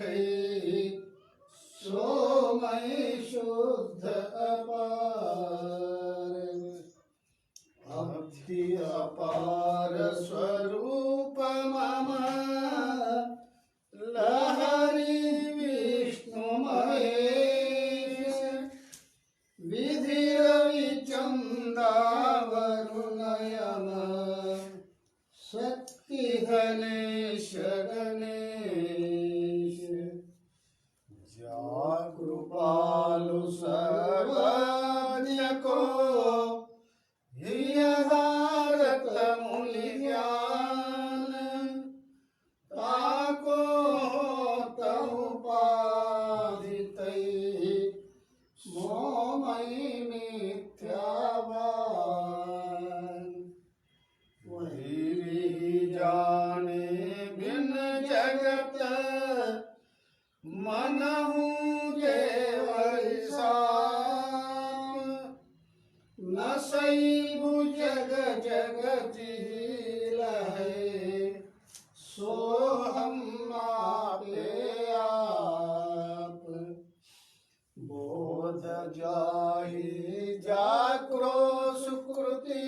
लखै सोमय शुद्ध अपार अब्धि अपार स्वरूप मम लहरी विष्णु महेश विधि रवि चंदा वरुण यम शक्ति गणेश गणेश जागृपालु सर्वज्ञ को हियदारत मूलि ज्ञान ताको तमुपादितै मोमय मिथ्यावान वही जाने बिन जगत मनहु न सही जग जगतील है सो हम आपे आप बोध जाहि जाक्रो सुकृति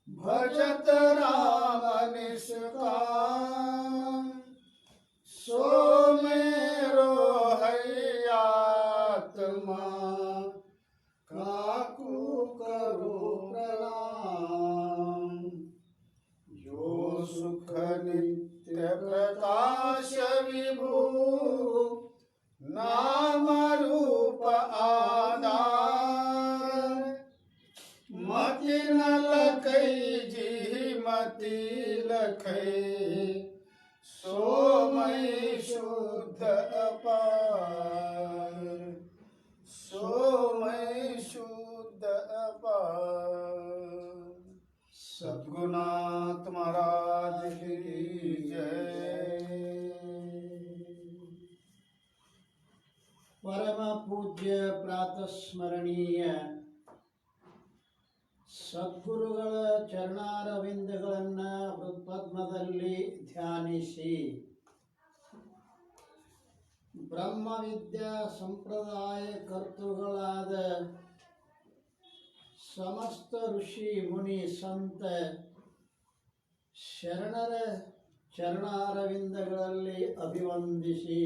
भजत राम निष्काम सो मेरो है आत्मा काकू करो प्रणाम जो सुख नित्य प्रकाश विभु नाम रूप आधार मति न लखै जी मति लखै सोमय शुद्ध अपार सोमय शुद्ध अपार। सद्गुरुनाथ महाराज की जय। परम पूज्य ಪ್ರಾತಸ್ಮರಣೀಯ ಸದ್ಗುರುಗಳ ಚರಣಾರವಿಂದಗಳನ್ನು ಹೃತ್ಪದ್ಮದಲ್ಲಿ ಧ್ಯಾನಿಸಿ ಬ್ರಹ್ಮವಿದ್ಯಾ ಸಂಪ್ರದಾಯ ಕರ್ತೃಗಳಾದ ಸಮಸ್ತ ಋಷಿ ಮುನಿ ಸಂತ ಶರಣರ ಚರಣಾರವಿಂದಗಳಲ್ಲಿ ಅಭಿವಂದಿಸಿ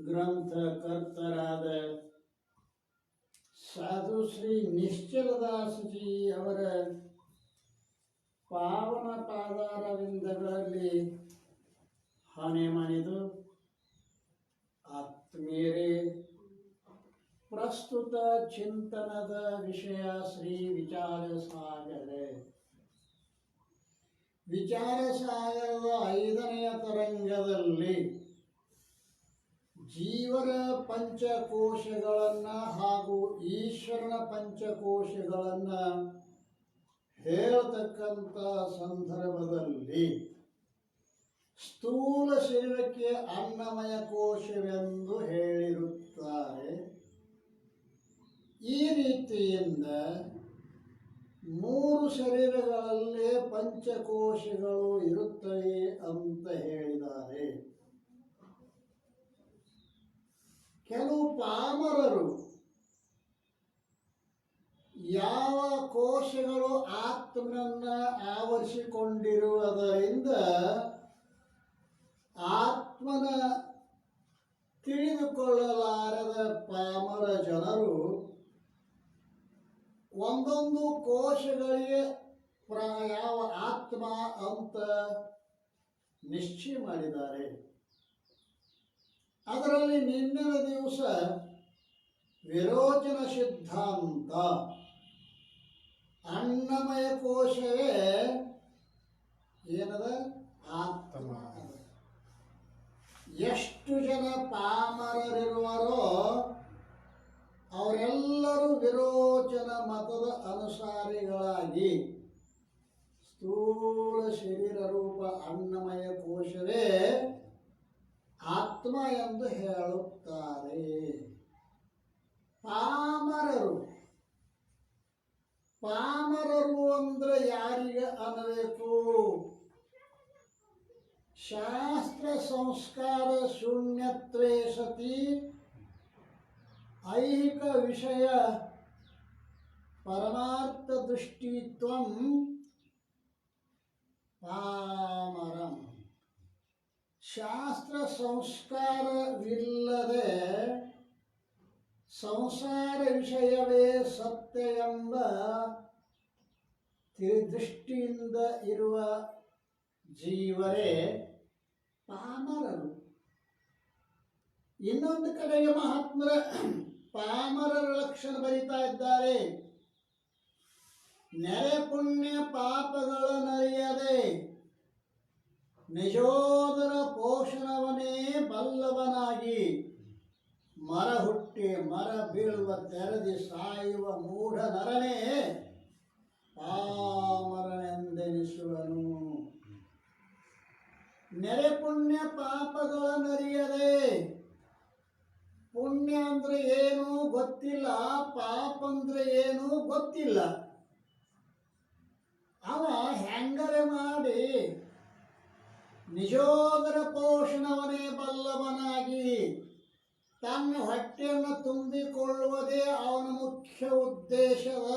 ಗ್ರಂಥಕರ್ತರಾದ ಸಾಧು ಶ್ರೀ ನಿಶ್ಚಲದಾಸಜಿ ಅವರ ಪಾವನ ಪಾದಾರವಿಂದಗಳಲ್ಲಿ ಹಣೆ ಮಣಿದು ಆತ್ಮೀಯರೇ, ಪ್ರಸ್ತುತ ಚಿಂತನದ ವಿಷಯ ಶ್ರೀ ವಿಚಾರಸಾಗರ. ವಿಚಾರಸಾಗರದ 5ನೆಯ ತರಂಗದಲ್ಲಿ ಜೀವನ ಪಂಚಕೋಶಗಳನ್ನು ಹಾಗೂ ಈಶ್ವರನ ಪಂಚಕೋಶಗಳನ್ನು ಹೇಳತಕ್ಕಂಥ ಸಂದರ್ಭದಲ್ಲಿ ಸ್ಥೂಲ ಶರೀರಕ್ಕೆ ಅನ್ನಮಯ ಕೋಶವೆಂದು ಹೇಳಿರುತ್ತಾರೆ. ಈ ರೀತಿಯಿಂದ 3 ಶರೀರಗಳಲ್ಲೇ ಪಂಚಕೋಶಗಳು ಇರುತ್ತವೆ ಅಂತ ಹೇಳಿದ್ದಾರೆ. ಕೆಲವು ಪಾಮರರು ಯಾವ ಕೋಶಗಳು ಆತ್ಮನನ್ನ ಆವರಿಸಿಕೊಂಡಿರುವುದರಿಂದ ಆತ್ಮನ ತಿಳಿದುಕೊಳ್ಳಲಾರದ ಪಾಮರ ಜನರು ಒಂದೊಂದು ಕೋಶಗಳಿಗೆ ಯಾವ ಆತ್ಮ ಅಂತ ನಿಶ್ಚಯ ಮಾಡಿದ್ದಾರೆ. ಅದರಲ್ಲಿ ನಿನ್ನೆಯ ದಿವಸ ವಿರೋಚನ ಸಿದ್ಧಾಂತ ಅನ್ನಮಯ ಕೋಶವೇ ಏನದ ಆತ್ಮ. ಎಷ್ಟು ಜನ ಪಾಮರರಿರುವರೋ ಅವರೆಲ್ಲರೂ ವಿರೋಚನ ಮತದ ಅನುಸಾರಿಗಳಾಗಿ ಸ್ಥೂಲ ಶರೀರ ರೂಪ ಅನ್ನಮಯ ಕೋಶವೇ ಆತ್ಮ ಎಂದು ಹೇಳುತ್ತಾರೆ. ಪಾಮರರು ಅಂದ್ರೆ ಯಾರಿಗೆ ಅನ್ನಬೇಕು? ಶಾಸ್ತ್ರ ಸಂಸ್ಕಾರ ಶೂನ್ಯತ್ವೇ ಸತಿ ಐಹಿಕ ವಿಷಯ ಪರಮಾರ್ಥ ದೃಷ್ಟಿತ್ವಂ ಪಾಮರಂ. ಶಾಸ್ತ್ರ ಸಂಸ್ಕಾರವಿಲ್ಲದೆ ಸಂಸಾರ ವಿಷಯವೇ ಸತ್ಯ ಎಂಬ ದೃಷ್ಟಿಯಿಂದ ಇರುವ ಜೀವರೇ ಪಾಮರರು. ಇನ್ನೊಂದು ಕಡೆಗೆ ಮಹಾತ್ಮರ ಪಾಮರರ ಲಕ್ಷಣ ಬರೀತಾ ಇದ್ದಾರೆ. ನೆರೆ ಪುಣ್ಯ ಪಾಪಗಳ ನರಿಯದೆ ನಿಜೋದರ ಪೋಷಣವನ್ನೇ ಬಲ್ಲವನಾಗಿ ಮರ ಹುಟ್ಟಿ ಮರ ಬೀಳುವ ತೆರೆದಿ ಸಾಯುವ ಮೂಢ ನರನೇ ಪಾಮರನೆಂದೆನಿಸುವನು. ನೆರೆ ಪುಣ್ಯ ಪಾಪಗಳನ್ನರಿಯದೆ, ಪುಣ್ಯ ಅಂದ್ರೆ ಏನು ಗೊತ್ತಿಲ್ಲ, ಪಾಪ ಅಂದ್ರೆ ಏನು ಗೊತ್ತಿಲ್ಲ. ಅವ ಹೆಂಗರೆ ಮಾಡಿ ನಿಜೋದರ ಪೋಷಣವನ್ನೇ ಬಲ್ಲವನಾಗಿ ತನ್ನ ಹೊಟ್ಟೆಯನ್ನು ತುಂಬಿಕೊಳ್ಳುವುದೇ ಅವನ ಮುಖ್ಯ ಉದ್ದೇಶದ.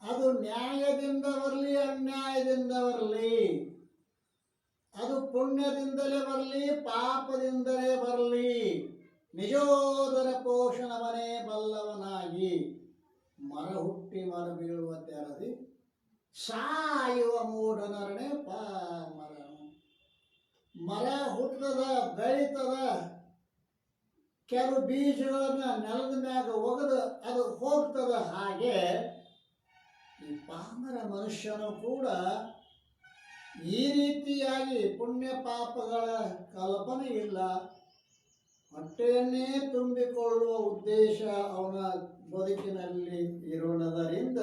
ಅದು ನ್ಯಾಯದಿಂದ ಬರಲಿ ಅನ್ಯಾಯದಿಂದ ಬರಲಿ, ಅದು ಪುಣ್ಯದಿಂದಲೇ ಬರಲಿ ಪಾಪದಿಂದಲೇ ಬರಲಿ, ನಿಜೋದರ ಪೋಷಣವನ್ನೇ ಬಲ್ಲವನಾಗಿ ಮರ ಹುಟ್ಟಿ ಮರ ಬೀಳುವ ತೆರದಿ ಸಾಯುವ ಮೂಢನರನೇ ಪಾಮರ. ಮರ ಹುಟ್ಟದ ಬೆಳೀತದ, ಕೆಲವು ಬೀಜಗಳನ್ನ ನೆಲದ ಮ್ಯಾಗ ಒಗೆದು ಅದು ಹೋಗ್ತದ. ಹಾಗೆ ಈ ಪಾಮರ ಮನುಷ್ಯನು ಕೂಡ ಈ ರೀತಿಯಾಗಿ ಪುಣ್ಯ ಪಾಪಗಳ ಕಲ್ಪನೆ ಇಲ್ಲ, ಹೊಟ್ಟೆಯನ್ನೇ ತುಂಬಿಕೊಳ್ಳುವ ಉದ್ದೇಶ ಅವನ ಬದುಕಿನಲ್ಲಿ ಇರುವುದರಿಂದ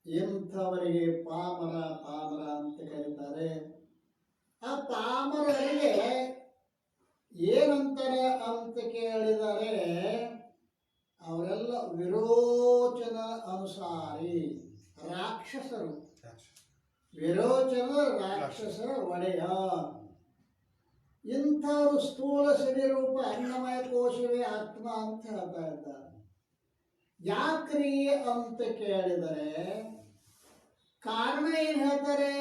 ಇಂಥವರಿಗೆ ಪಾಮರ ಪಾಮರ ಅಂತ ಕರೀತಾರೆ. ಆ ಪಾಮರರಿಗೆ ಏನಂತಾರೆ ಅಂತ ಕೇಳಿದರೆ ಅವರೆಲ್ಲ ವಿರೋಚನ ಅನುಸಾರಿ ರಾಕ್ಷಸರು. ವಿರೋಚನ ರಾಕ್ಷಸರ ಒಡೆಯ. ಇಂಥವರು ಸ್ಥೂಲ ಶರೀರೂಪ ಅನ್ನಮಯ ಕೋಶವೇ ಆತ್ಮ ಅಂತ ಹೇಳ್ತಾ ಇದ್ದಾರೆ. ಯಾಕ್ರಿ ಅಂತ ಕೇಳಿದರೆ ಕಾರಣ ಏನು ಹೇಳ್ತಾರೆ?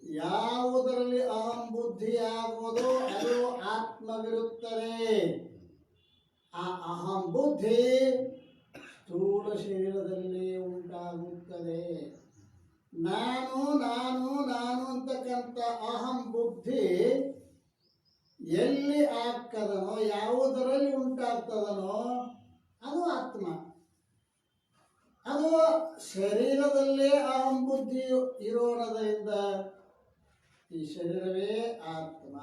ಯಾವುದರಲ್ಲಿ ಅಹಂ ಬುದ್ಧಿ ಆಗುವುದೋ ಅದು ಆತ್ಮವಿರುತ್ತದೆ. ಆ ಅಹಂ ಬುದ್ಧಿ ಸ್ಥೂಲ ಶರೀರದಲ್ಲಿ ಉಂಟಾಗುತ್ತದೆ. ನಾನು ನಾನು ನಾನು ಅಂತಕ್ಕಂಥ ಅಹಂ ಬುದ್ಧಿ ಎಲ್ಲಿ ಆಗ್ತದನೋ, ಯಾವುದರಲ್ಲಿ ಉಂಟಾಗ್ತದನೋ ಅದು ಆತ್ಮ. ಅದು ಶರೀರದಲ್ಲೇ ಅಹಂ ಬುದ್ಧಿ ಇರೋಣದರಿಂದ ಈ ಶರೀರವೇ ಆತ್ಮ.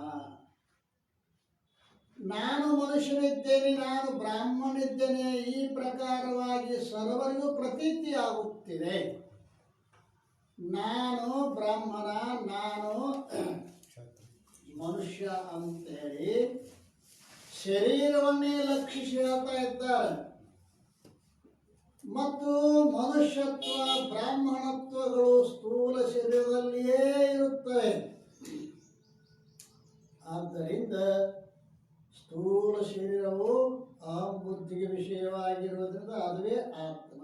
ನಾನು ಮನುಷ್ಯನಿದ್ದೇನೆ, ನಾನು ಬ್ರಾಹ್ಮಣಿದ್ದೇನೆ, ಈ ಪ್ರಕಾರವಾಗಿ ಸರ್ವರಿಗೂ ಪ್ರತೀತಿ ಆಗುತ್ತಿದೆ. ನಾನು ಬ್ರಾಹ್ಮಣ, ನಾನು ಮನುಷ್ಯ ಅಂತೇಳಿ ಶರೀರವನ್ನೇ ಲಕ್ಷಿಸಿ ಹೇಳ್ತಾ ಇದ್ದಾರೆ. ಮತ್ತು ಮನುಷ್ಯತ್ವ ಬ್ರಾಹ್ಮಣತ್ವಗಳು ಸ್ಥೂಲ ಶರೀರದಲ್ಲಿಯೇ ಇರುತ್ತವೆ. ಆದ್ದರಿಂದ ಸ್ಥೂಲ ಶರೀರವು ಅಹಂ ಬುದ್ಧಿಗೆ ವಿಷಯವಾಗಿರುವುದರಿಂದ ಅದುವೇ ಆತ್ಮ.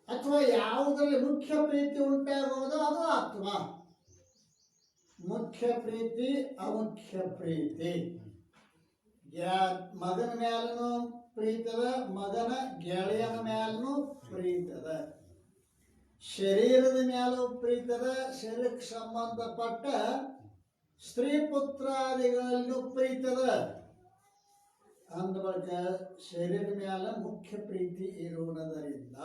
ಅಥವಾ ಯಾವುದರಲ್ಲಿ ಮುಖ್ಯ ಪ್ರೀತಿ ಉಂಟಾಗುವುದೋ ಅದು ಆತ್ಮ. ಮುಖ್ಯ ಪ್ರೀತಿ ಅಮುಖ್ಯ ಪ್ರೀತಿ. ಮಗನ ಮ್ಯಾಲೂ ಪ್ರೀತದ, ಮಗನ ಗೆಳೆಯನ ಮ್ಯಾಲೂ ಪ್ರೀತದ, ಶರೀರದ ಮ್ಯಾಲೂ ಪ್ರೀತದ, ಶರೀರಕ್ಕೆ ಸಂಬಂಧಪಟ್ಟ ಸ್ತ್ರೀ ಪುತ್ರಾದಿಗಳಲ್ಲೂ ಪ್ರೀತದ. ಅಂದಬಳಿಕ ಶರೀರದ ಮ್ಯಾಲ ಮುಖ್ಯ ಪ್ರೀತಿ ಇರುವುದರಿಂದ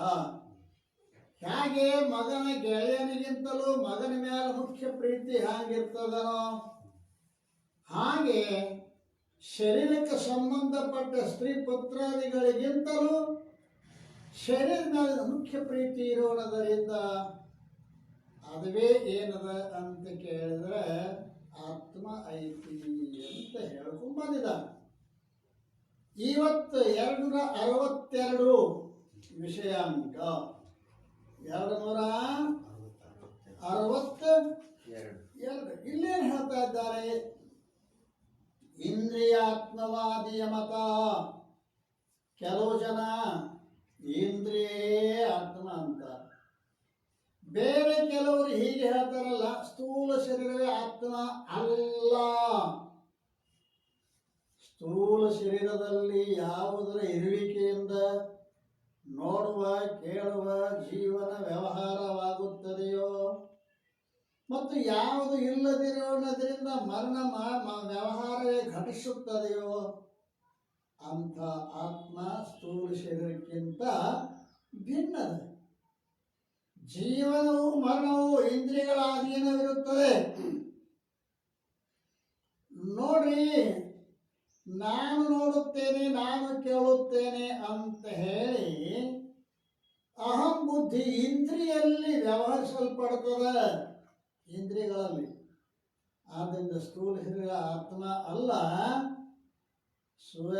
ಹೇಗೆ ಮಗನ ಗೆಳೆಯನಿಗಿಂತಲೂ ಮಗನ ಮ್ಯಾಲ ಮುಖ್ಯ ಪ್ರೀತಿ ಹೇಗಿರ್ತದನೋ ಹಾಗೆ ಶರೀರಕ್ಕೆ ಸಂಬಂಧಪಟ್ಟ ಸ್ತ್ರೀ ಪುತ್ರಾದಿಗಳಿಗಿಂತಲೂ ಶರೀರದ ಮೇಲೆ ಮುಖ್ಯ ಪ್ರೀತಿ ಇರೋಣದರಿಂದ ಅದುವೇ ಏನದ ಅಂತ ಕೇಳಿದ್ರೆ ಆತ್ಮ ಐತಿ ಅಂತ ಹೇಳ್ಕೊಂಡು ಬಂದಿದ್ದಾನೆ. ಇವತ್ತು 262 ವಿಷಯಾಂಕ, 262 62. ಇಲ್ಲೇನು ಹೇಳ್ತಾ ಇದ್ದಾರೆ? ಇಂದ್ರಿಯಾತ್ಮವಾದಿಯ ಮತ. ಕೆಲವು ಜನ ಇಂದ್ರಿಯೇ ಆತ್ಮ ಅಂತ, ಬೇರೆ ಕೆಲವರು ಹೀಗೆ ಹೇಳ್ತಾರಲ್ಲ, ಸ್ಥೂಲ ಶರೀರವೇ ಆತ್ಮ ಅಲ್ಲ. ಸ್ಥೂಲ ಶರೀರದಲ್ಲಿ ಯಾವುದರ ಇರುವಿಕೆಯಿಂದ ನೋಡುವ ಕೇಳುವ ಜೀವನ ವ್ಯವಹಾರವಾಗುತ್ತದೆಯೋ ಮತ್ತು ಯಾವುದು ಇಲ್ಲದಿರುವುದರಿಂದ ಮರಣ ವ್ಯವಹಾರವೇ ಘಟಿಸುತ್ತದೆಯೋ ಅಂಥ ಆತ್ಮ ಸ್ಥೂಲ ಶರೀರಕ್ಕಿಂತ ಭಿನ್ನದ. ಜೀವನವು ಮರಣವು ಇಂದ್ರಿಯಗಳ ಅಧೀನವಿರುತ್ತದೆ. ನೋಡ್ರಿ, ನಾನು ನೋಡುತ್ತೇನೆ, ನಾನು ಕೇಳುತ್ತೇನೆ ಅಂತ ಹೇಳಿ ಅಹಂ ಬುದ್ಧಿ ಇಂದ್ರಿಯಲ್ಲಿ ವ್ಯವಹರಿಸಲ್ಪಡ್ತದೆ, ಇಂದ್ರಿಯಗಳಲ್ಲಿ. ಆದ್ದರಿಂದ ಸ್ಥೂಲ ಶರೀರ ಆತ್ಮ ಅಲ್ಲ,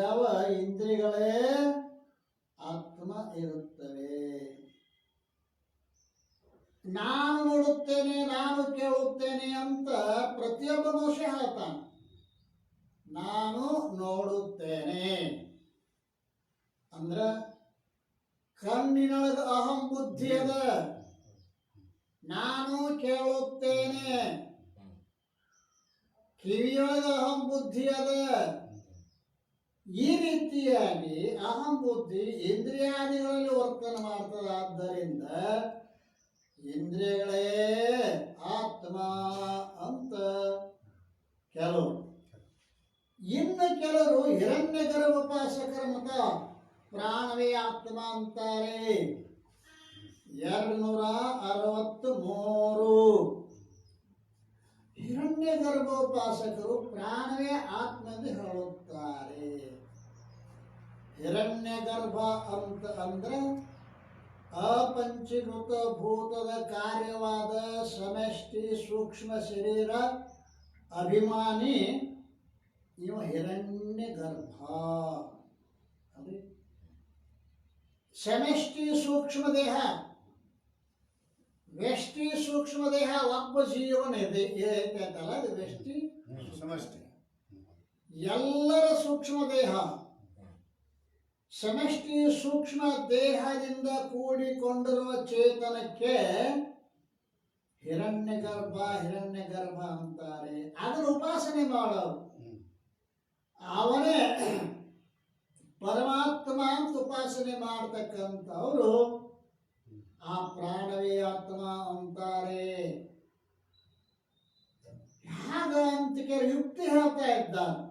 ಯಾವ ಇಂದ್ರಿಯಗಳೇ ಆತ್ಮ ಇರುತ್ತವೆ. ನಾನು ನೋಡುತ್ತೇನೆ, ನಾನು ಕೇಳುತ್ತೇನೆ ಅಂತ ಪ್ರತಿಯೊಬ್ಬ ಮನುಷ್ಯ ಹೇಳ್ತಾನೆ. ನಾನು ನೋಡುತ್ತೇನೆ ಅಂದ್ರ ಕಣ್ಣಿನೊಳಗೆ ಅಹಂ ಬುದ್ಧಿ ಅದ. ನಾನು ಕೇಳುತ್ತೇನೆ, ಕಿವಿಯೊಳಗೆ ಅಹಂ ಬುದ್ಧಿ ಅದ. ಈ ರೀತಿಯಾಗಿ ಅಹಂ ಬುದ್ಧಿ ಇಂದ್ರಿಯಾದಿಗಳಲ್ಲಿ ವರ್ತನೆ ಮಾಡ್ತದೆ. ಆದ್ದರಿಂದ ಇಂದ್ರಿಯಗಳೇ ಆತ್ಮ ಅಂತ ಕೆಲವರು. ಇನ್ನು ಕೆಲವರು ಹಿರಣ್ಯ ಗರ್ಭೋಪಾಸಕರ ಮತ ಪ್ರಾಣವೇ ಆತ್ಮ ಅಂತಾರೆ. 263. ಹಿರಣ್ಯ ಗರ್ಭೋಪಾಸಕರು ಪ್ರಾಣವೇ ಆತ್ಮ ಎಂದು ಹೇಳುತ್ತಾರೆ. ಹಿರಣ್ಯ ಗರ್ಭ ಅಂತ ಅಂದ್ರೆ ಅಪಂಚೀಕೃತ ಭೂತದ ಕಾರ್ಯವಾದ ಸಮಷ್ಟಿ ಸೂಕ್ಷ್ಮ ಶರೀರ ಅಭಿಮಾನಿ ಇವ ಹಿರಣ್ಯ ಗರ್ಭ. ಸಮಷ್ಟಿ ಸೂಕ್ಷ್ಮ ದೇಹ, ವ್ಯಷ್ಟಿ ಸೂಕ್ಷ್ಮ ದೇಹ. ಒಬ್ಬ ಜೀವನ ಐತಲ್ಲ, ಅದು ವ್ಯಷ್ಟಿ ಸಮಷ್ಟಿ. ಎಲ್ಲರ ಸೂಕ್ಷ್ಮ ದೇಹ ಸಮಷ್ಟಿ ಸೂಕ್ಷ್ಮ ದೇಹದಿಂದ ಕೂಡಿಕೊಂಡಿರುವ ಚೇತನಕ್ಕೆ ಹಿರಣ್ಯ ಗರ್ಭ ಅಂತಾರೆ. ಅದನ್ನು ಉಪಾಸನೆ ಮಾಡೋರು. ಅವನೇ ಪರಮಾತ್ಮ ಅಂತ ಉಪಾಸನೆ ಮಾಡ್ತಕ್ಕಂಥವ್ರು ಆ ಪ್ರಾಣವೇ ಆತ್ಮ ಅಂತಾರೆ. ಹಾಗ ಅಂತ ಯುಕ್ತಿ ಹೇಳ್ತಾ ಇದ್ದಾರೆ.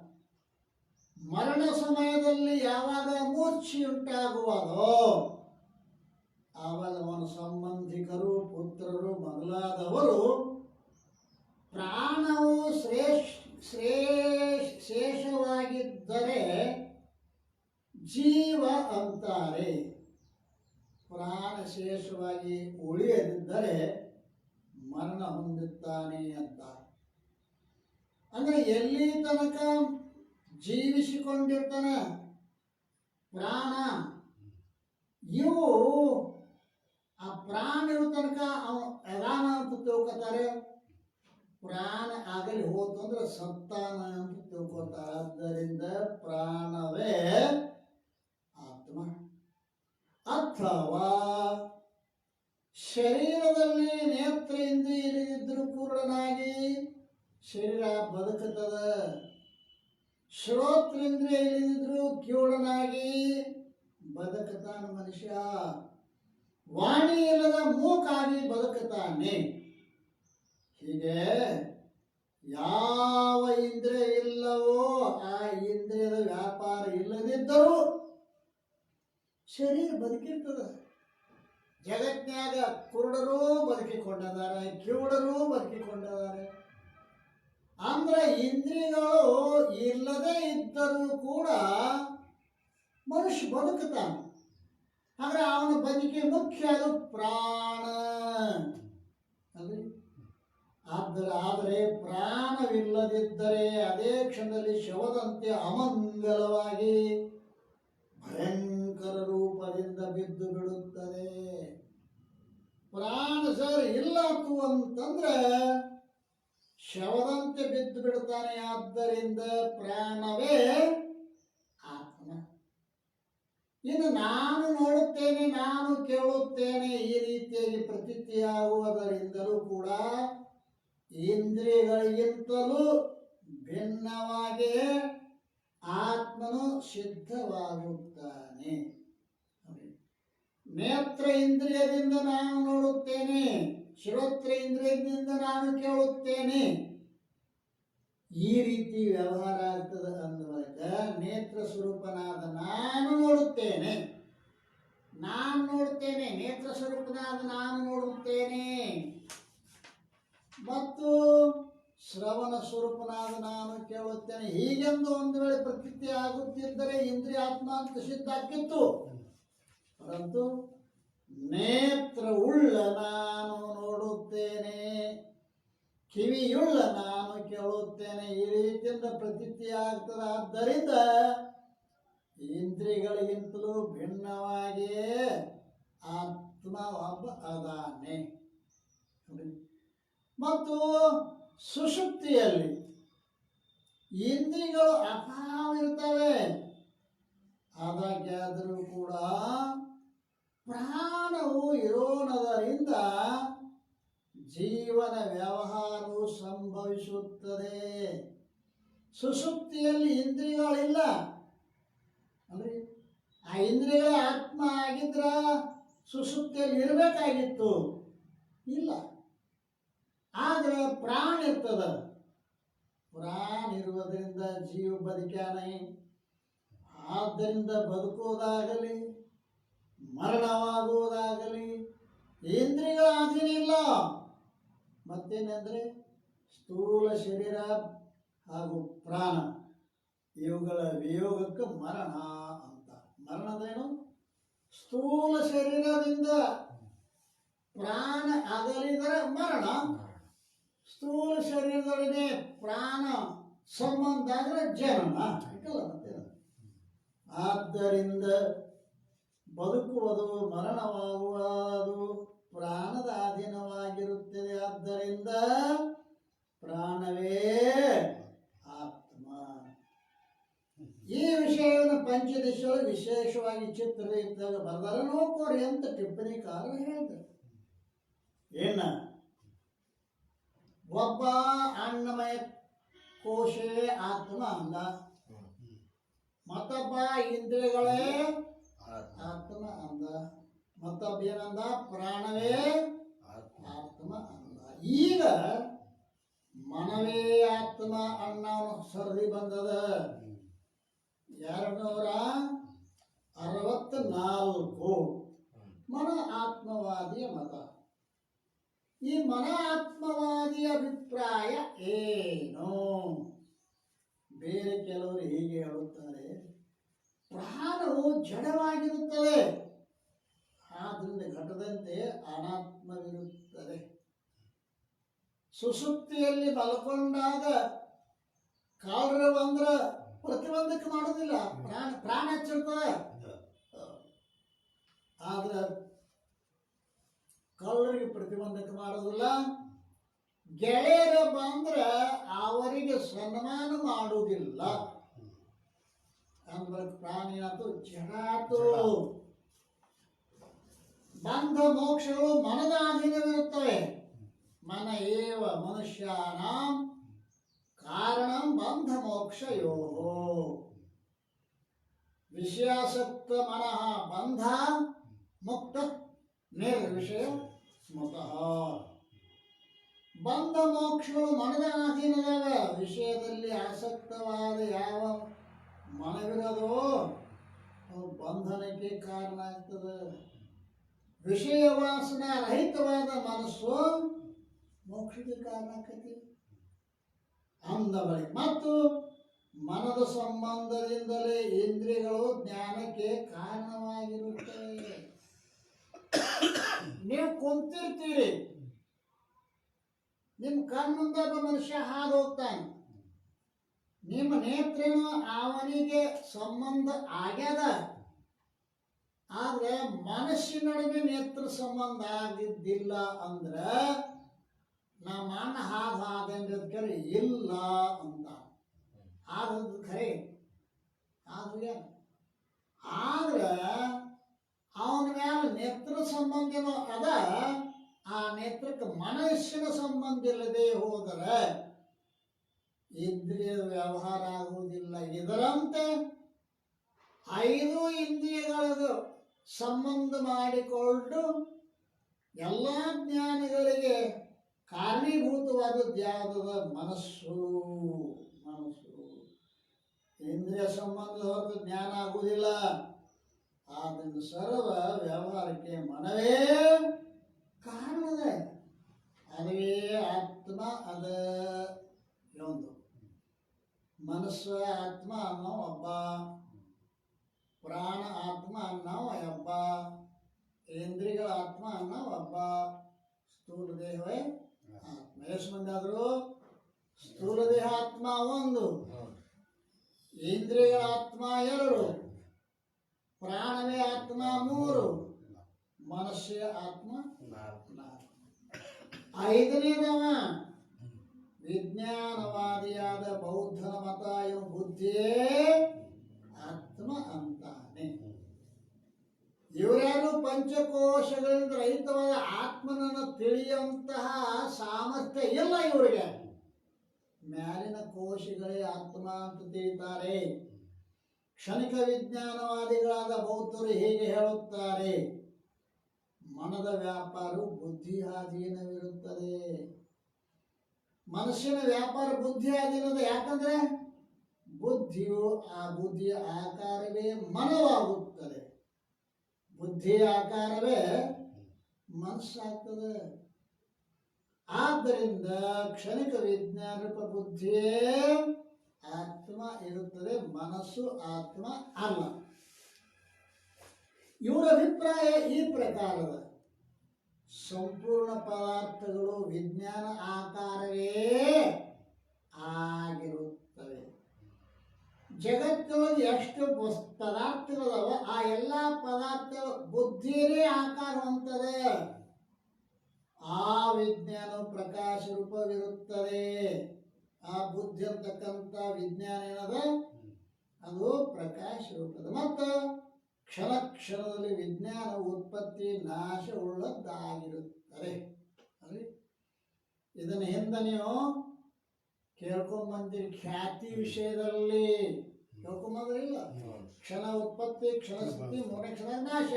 ಮರಣ ಸಮಯದಲ್ಲಿ ಯಾವಾಗ ಮೂರ್ಛೆ ಉಂಟಾಗುವುದೋ ಆವಾಗ ಅವನ ಸಂಬಂಧಿಕರು, ಪುತ್ರರು ಮೊದಲಾದವರು ಪ್ರಾಣವು ಶೇಷವಾಗಿದ್ದರೆ ಜೀವ ಅಂತಾರೆ. ಪ್ರಾಣ ಶೇಷವಾಗಿ ಉಳಿಯದಿದ್ದರೆ ಮರಣ ಹೊಂದುತ್ತಾನೆ ಅಂತಾರೆ. ಅಂದ್ರೆ ಎಲ್ಲಿ ತನಕ ಜೀವಿಸಿಕೊಂಡಿರ್ತಾನ ಪ್ರಾಣ, ಇವು ಆ ಪ್ರಾಣ ಇರೋ ತನಕ ಅದಾನ ಅಂತ ತಿಳ್ಕೊತಾರೆ. ಪ್ರಾಣ ಆಗಲಿ ಹೋತಂದ್ರೆ ಸತ್ತಾನ ಅಂತ ತಿಳ್ಕೊತಾರೆ. ಆದ್ದರಿಂದ ಪ್ರಾಣವೇ ಆತ್ಮ. ಅಥವಾ ಶರೀರದಲ್ಲಿ ನೇತ್ರೆಯಿಂದ ಇಲ್ಲದಿದ್ದರೂ ಪೂರ್ಣನಾಗಿ ಶರೀರ ಬದುಕುತ್ತದ. ಶ್ರೋತ್ರೇಂದ್ರಿಯ ಇಲ್ಲದಿದ್ರೂ ಕಿವುಡನಾಗಿ ಬದುಕುತ್ತಾನೆ ಮನುಷ್ಯ. ವಾಣಿ ಇಲ್ಲದ ಮೂಕಾಗಿ ಬದುಕುತ್ತಾನೆ. ಹೀಗೆ ಯಾವ ಇಂದ್ರಿಯ ಇಲ್ಲವೋ ಆ ಇಂದ್ರಿಯದ ವ್ಯಾಪಾರ ಇಲ್ಲದಿದ್ದರೂ ಶರೀರ ಬದುಕಿರ್ತದ. ಜಗತ್ನ್ಯಾಗ ಕುರುಡರೂ ಬದುಕಿಕೊಂಡಿದ್ದಾರೆ, ಕಿವುಡರೂ ಬದುಕಿಕೊಂಡಿದ್ದಾರೆ. ಅಂದ್ರೆ ಇಂದ್ರಿಯಗಳು ಇಲ್ಲದೆ ಇದ್ದರೂ ಕೂಡ ಮನುಷ್ಯ ಬದುಕುತ್ತಾನೆ. ಹಾಗಾದ್ರೆ ಅವನ ಬದುಕಿ ಮುಖ್ಯ ಅದು ಪ್ರಾಣ. ಆದರೆ ಪ್ರಾಣವಿಲ್ಲದಿದ್ದರೆ ಅದೇ ಕ್ಷಣದಲ್ಲಿ ಶವದಂತೆ ಅಮಂಗಲವಾಗಿ ಭಯಂಕರ ರೂಪದಿಂದ ಬಿದ್ದು ಬಿಡುತ್ತದೆ. ಪ್ರಾಣ ಸರ್ ಇಲ್ಲಾತು ಅಂತಂದ್ರೆ ಶವದಂತೆ ಬಿದ್ದು ಬಿಡ್ತಾನೆ. ಆದ್ದರಿಂದ ಪ್ರಾಣವೇ ಆತ್ಮ. ಇನ್ನು ನಾನು ನೋಡುತ್ತೇನೆ, ನಾನು ಕೇಳುತ್ತೇನೆ, ಈ ರೀತಿಯಾಗಿ ಪ್ರತೀತಿಯಾಗುವುದರಿಂದಲೂ ಕೂಡ ಇಂದ್ರಿಯಗಳಿಗಿಂತಲೂ ಭಿನ್ನವಾಗಿ ಆತ್ಮನು ಸಿದ್ಧವಾಗುತ್ತಾನೆ. ನೇತ್ರ ಇಂದ್ರಿಯದಿಂದ ನಾನು ನೋಡುತ್ತೇನೆ, ಶ್ರೋತ್ರ ಇಂದ್ರಿಯದಿಂದ ನಾನು ಕೇಳುತ್ತೇನೆ, ಈ ರೀತಿ ವ್ಯವಹಾರ ಆಗ್ತದೆ ಅಂದವಾಗ ನೇತ್ರ ಸ್ವರೂಪನಾದ ನಾನು ನೋಡುತ್ತೇನೆ, ನೇತ್ರ ಸ್ವರೂಪನಾದ ನಾನು ನೋಡುತ್ತೇನೆ, ಮತ್ತು ಶ್ರವಣ ಸ್ವರೂಪನಾದ ನಾನು ಕೇಳುತ್ತೇನೆ. ಹೀಗೆಂದು ಒಂದು ವೇಳೆ ಪ್ರತೀತಿ ಆಗುತ್ತಿದ್ದರೆ ಇಂದ್ರಿಯ ಆತ್ಮ ಅಂತ ಸಿದ್ಧ ಆಗ್ತಿತ್ತು. ಪರಂತು ನೇತ್ರ ಉಳ್ಳ ನಾನು ನೋಡುತ್ತೇನೆ, ಕಿವಿಯುಳ್ಳ ನಾನು ಕೇಳುತ್ತೇನೆ, ಈ ರೀತಿಯಿಂದ ಪ್ರತೀತಿ ಆಗ್ತದೆ. ಆದ್ದರಿಂದ ಇಂದ್ರಿಯಗಳಿಗಿಂತಲೂ ಭಿನ್ನವಾಗಿಯೇ ಆತ್ಮ ಒಬ್ಬ ಅದಾನೆ. ಮತ್ತು ಸುಷುಪ್ತಿಯಲ್ಲಿ ಇಂದ್ರಿಯಗಳು ಅಭಾವ ಇರ್ತವೆ. ಆದಾಗ್ಯಾದರೂ ಕೂಡ ಪ್ರಾಣವು ಇರೋಣದರಿಂದ ಜೀವನ ವ್ಯವಹಾರವು ಸಂಭವಿಸುತ್ತದೆ. ಸುಷುಪ್ತಿಯಲ್ಲಿ ಇಂದ್ರಿಯಗಳಿಲ್ಲ ಅಂದ್ರೆ ಆ ಇಂದ್ರಿಯಗಳ ಆತ್ಮ ಆಗಿದ್ರ ಸುಷುಪ್ತಿಯಲ್ಲಿ ಇರಬೇಕಾಗಿತ್ತು, ಇಲ್ಲ. ಆದ್ರೆ ಪ್ರಾಣ ಇರ್ತದ. ಪ್ರಾಣ ಇರುವುದರಿಂದ ಜೀವ ಬದುಕ್ಯಾನೆ. ಆದ್ದರಿಂದ ಬದುಕುವುದಾಗಲಿ ಮರಣವಾಗುವುದಾಗಲಿ ಇಂದ್ರಿಯಗಳ ಅಧೀನ ಇಲ್ಲ. ಮತ್ತೇನೆಂದ್ರೆ ಸ್ಥೂಲ ಶರೀರ ಹಾಗೂ ಪ್ರಾಣ ಇವುಗಳ ವಿಯೋಗಕ್ಕೆ ಮರಣ ಅಂತ. ಮರಣದೇನು? ಸ್ಥೂಲ ಶರೀರದಿಂದ ಪ್ರಾಣ ಅಗಲಿದರೆ ಮರಣ, ಸ್ಥೂಲ ಶರೀರದೊಡನೆ ಪ್ರಾಣ ಸಂಬಂಧ ಆದರೆ ಜನನ. ಆದ್ದರಿಂದ ಬದುಕುವುದು ಮರಣವಾಗುವುದು ಪ್ರಾಣದ ಅಧೀನವಾಗಿರುತ್ತದೆ. ಆದ್ದರಿಂದ ಪ್ರಾಣವೇ ಆತ್ಮ. ಈ ವಿಷಯವನ್ನು ಪಂಚದಶಿಯೊಳಗೆ ವಿಶೇಷವಾಗಿ ಚಿತ್ರಯುಕ್ತವಾಗಿ ಬರೆದಾರ. ನೋಡ್ಕೋರಿ ಅಂತ ಟಿಪ್ಪಣಿಕಾರರು ಹೇಳಿದರು. ಏನ ಒಬ್ಬ ಅನ್ನಮಯ ಕೋಶವೇ ಆತ್ಮ ಅಂದ, ಮತ್ತೊಬ್ಬ ಇಂದ್ರಿಯಗಳೇ ಆತ್ಮ ಅಂದ, ಮತ್ತೊಬ್ಬ ಏನಂದ? ಪ್ರಾಣವೇ ಆತ್ಮ ಅಂದ. ಈಗ ಮನವೇ ಆತ್ಮ ಅನ್ನೋ ಸರದಿ ಬಂದದ. 264 ಮನ ಆತ್ಮವಾದಿಯ ಮತ. ಈ ಮನ ಆತ್ಮವಾದಿಯ ಅಭಿಪ್ರಾಯ ಏನು? ಬೇರೆ ಕೆಲವರು ಹೀಗೆ ಹೇಳುತ್ತಾರೆ, ಪ್ರಾಣವು ಜಡವಾಗಿರುತ್ತದೆ, ಆದ್ದರಿಂದ ಘಟದಂತೆ ಅನಾತ್ಮವಿರುತ್ತದೆ. ಸುಷುಪ್ತಿಯಲ್ಲಿ ಮಲ್ಕೊಂಡಾಗ ಕಾಲರ ಬಂದ್ರ ಪ್ರತಿಬಂಧಕ ಮಾಡೋದಿಲ್ಲ, ಪ್ರಾಣ ಹಚ್ಚಿರ್ತದೆ. ಆದ್ರೆ ಕಳ್ಳರಿಗೆ ಪ್ರತಿಬಂಧಕ ಮಾಡೋದಿಲ್ಲ. ಗೆಳೆಯರ ಬಂದ್ರೆ ಅವರಿಗೆ ಸನ್ಮಾನ ಮಾಡುವುದಿಲ್ಲ. ಅಂದ್ರೆ ಪ್ರಾಣಿಯಾತು ಜಡಾತು. ಬಂಧ ಮೋಕ್ಷಗಳು ಮನದ ಅಧೀನವಿರುತ್ತವೆ. ಮನ ಏವ ಮನುಷ್ಯಾನಾಂ ಕಾರಣಂ ಬಂಧ ಮೋಕ್ಷಯೋ. ವಿಷಯಾಸಕ್ತ ಮನಃ ಬಂಧ ಮುಕ್ತ ನಿರ್ವಿಷಯ ಸ್ಮೃತಃ. ಬಂಧ ಮೋಕ್ಷಗಳು ಮನದ ಅಧೀನದವ. ವಿಷಯದಲ್ಲಿ ಆಸಕ್ತವಾದ ಯಾವ ಮನವಿರೋದೋ ಅದು ಬಂಧನಕ್ಕೆ ಕಾರಣ ಆಗ್ತದೆ. ವಿಷಯ ವಾಸನ ರಹಿತವಾದ ಮನಸ್ಸು ಮೋಕ್ಷಕ್ಕೆ ಕಾರಣ ಆಕತಿ ಅಂದಬಳಿ. ಮತ್ತು ಮನದ ಸಂಬಂಧದಿಂದಲೇ ಇಂದ್ರಿಯಗಳು ಜ್ಞಾನಕ್ಕೆ ಕಾರಣವಾಗಿರುತ್ತವೆ. ನೀವು ಕುಂತಿರ್ತೀರಿ, ನಿಮ್ಮ ಕಣ್ಣಿಂದ ಒಬ್ಬ ಮನುಷ್ಯ ಹಾದು ಹೋಗ್ತಾನೆ, ನಿಮ್ಮ ನೇತ್ರೇನೋ ಅವನಿಗೆ ಸಂಬಂಧ ಆಗ್ಯದ, ಆದ್ರೆ ಮನಸ್ಸಿನೊಡನೆ ನೇತ್ರ ಸಂಬಂಧ ಆಗಿದ್ದಿಲ್ಲ ಅಂದ್ರ ನಾ ಮಾನ ಹಾದೇಂದ್ರ ಇಲ್ಲ ಅಂತ ಆದದ್ದು ಖರೆ. ಆದ್ರೆ ಆದ್ರೆ ಅವನ ಮ್ಯಾಲ ನೇತ್ರ ಸಂಬಂಧನೋ ಅದ, ಆ ನೇತ್ರಕ್ಕೆ ಮನಸ್ಸಿನ ಸಂಬಂಧ ಇಲ್ಲದೆ ಹೋದರೆ ಇಂದ್ರಿಯ ವ್ಯವಹಾರ ಆಗುವುದಿಲ್ಲ. ಇದರಂತೆ 5 ಇಂದ್ರಿಯಗಳದು ಸಂಬಂಧ ಮಾಡಿಕೊಂಡು ಎಲ್ಲ ಜ್ಞಾನಿಗಳಿಗೆ ಕಾರಣೀಭೂತವಾದದ್ದು ಯಾವುದದ? ಮನಸ್ಸು. ಇಂದ್ರಿಯ ಸಂಬಂಧ ಹೊರತು ಜ್ಞಾನ ಆಗುವುದಿಲ್ಲ. ಆದ್ದರಿಂದ ಸರ್ವ ವ್ಯವಹಾರಕ್ಕೆ ಮನವೇ ಕಾರಣದ. ಅದುವೇ ಆತ್ಮ. ಅದ ಒಂದು ಮನಸ್ಸು ಆತ್ಮ ಅನ್ನೋ ಒಬ್ಬ, ಪ್ರಾಣ ಆತ್ಮ ಅನ್ನೋ ಒಬ್ಬ, ಇಂದ್ರಿಯಗಳ ಆತ್ಮ ಅನ್ನೋ ಒಬ್ಬ, ಸ್ಥೂಲ ದೇಹವೇ ಆತ್ಮ. ಎಷ್ಟು ಮಂದಿ ಆದರೂ? ಸ್ಥೂಲ ದೇಹ ಆತ್ಮ 1, ಇಂದ್ರಿಯಗಳ ಆತ್ಮ 2, ಪ್ರಾಣವೇ ಆತ್ಮ 3, ಮನಸ್ಸೇ ಆತ್ಮ 4. 5ನೇದವ ವಿಜ್ಞಾನವಾದಿಯಾದ ಬೌದ್ಧನ ಮತ, ಇವು ಬುದ್ಧಿಯೇ ಆತ್ಮ ಅಂತಾನೆ. ಇವರ್ಯಾರು ಪಂಚಕೋಶಗಳಿಂದ ರಹಿತವಾದ ಆತ್ಮನನ್ನು ತಿಳಿಯುವಂತಹ ಸಾಮರ್ಥ್ಯ ಇಲ್ಲ ಇವರಿಗೆ. ಮ್ಯಾಲಿನ ಕೋಶಗಳೇ ಆತ್ಮ ಅಂತ ತಿಳಿತಾರೆ. ಕ್ಷಣಿಕ ವಿಜ್ಞಾನವಾದಿಗಳಾದ ಬೌದ್ಧರು ಹೇಗೆ ಹೇಳುತ್ತಾರೆ? ಮನದ ವ್ಯಾಪಾರವು ಬುದ್ಧಿ ಅಧೀನವಿರುತ್ತದೆ. ಮನಸ್ಸಿನ ವ್ಯಾಪಾರ ಬುದ್ಧಿ ಅಧೀನದ. ಯಾಕಂದ್ರೆ ಬುದ್ಧಿಯು ಆ ಬುದ್ಧಿಯ ಆಕಾರವೇ ಮನವಾಗುತ್ತದೆ. ಬುದ್ಧಿಯ ಆಕಾರವೇ ಮನಸ್ಸಾಗ್ತದೆ. ಆದ್ದರಿಂದ ಕ್ಷಣಿಕ ವಿಜ್ಞಾನ ರೂಪ ಬುದ್ಧಿಯೇ ಆತ್ಮ ಇರುತ್ತದೆ, ಮನಸ್ಸು ಆತ್ಮ ಅಲ್ಲ. ಇವರ ಅಭಿಪ್ರಾಯ ಈ ಪ್ರಕಾರದ: ಸಂಪೂರ್ಣ ಪದಾರ್ಥಗಳು ವಿಜ್ಞಾನ ಆಕಾರವೇ ಆಗಿರುತ್ತವೆ. ಜಗತ್ತೊಳಗೆ ಎಷ್ಟು ಪದಾರ್ಥಗಳವ ಆ ಎಲ್ಲ ಪದಾರ್ಥ ಬುದ್ಧಿಯೇ ಆಕಾರ ಹೊಂದದೆ. ಆ ವಿಜ್ಞಾನ ಪ್ರಕಾಶ ರೂಪವಿರುತ್ತದೆ. ಆ ಬುದ್ಧಿ ಅಂತಕ್ಕಂಥ ವಿಜ್ಞಾನ ಏನದ? ಅದು ಪ್ರಕಾಶ ರೂಪದ. ಮತ್ತು ಕ್ಷಣ ಕ್ಷಣದಲ್ಲಿ ವಿಜ್ಞಾನ ಉತ್ಪತ್ತಿ ನಾಶ ಉಳ್ಳದ್ದಾಗಿರುತ್ತದೆ. ಇದನ್ನ ಹಿಂದೆ ನೀವು ಕೇಳ್ಕೊಂಬಂದಿರಿ. ಖ್ಯಾತಿ ವಿಷಯದಲ್ಲಿ ಕೇಳ್ಕೊಂಬಂದ್ರಿಲ್ಲ? ಕ್ಷಣ ಉತ್ಪತ್ತಿ, ಕ್ಷಣ ಸ್ಥಿತಿ, 3ನೇ ಕ್ಷಣ ನಾಶ.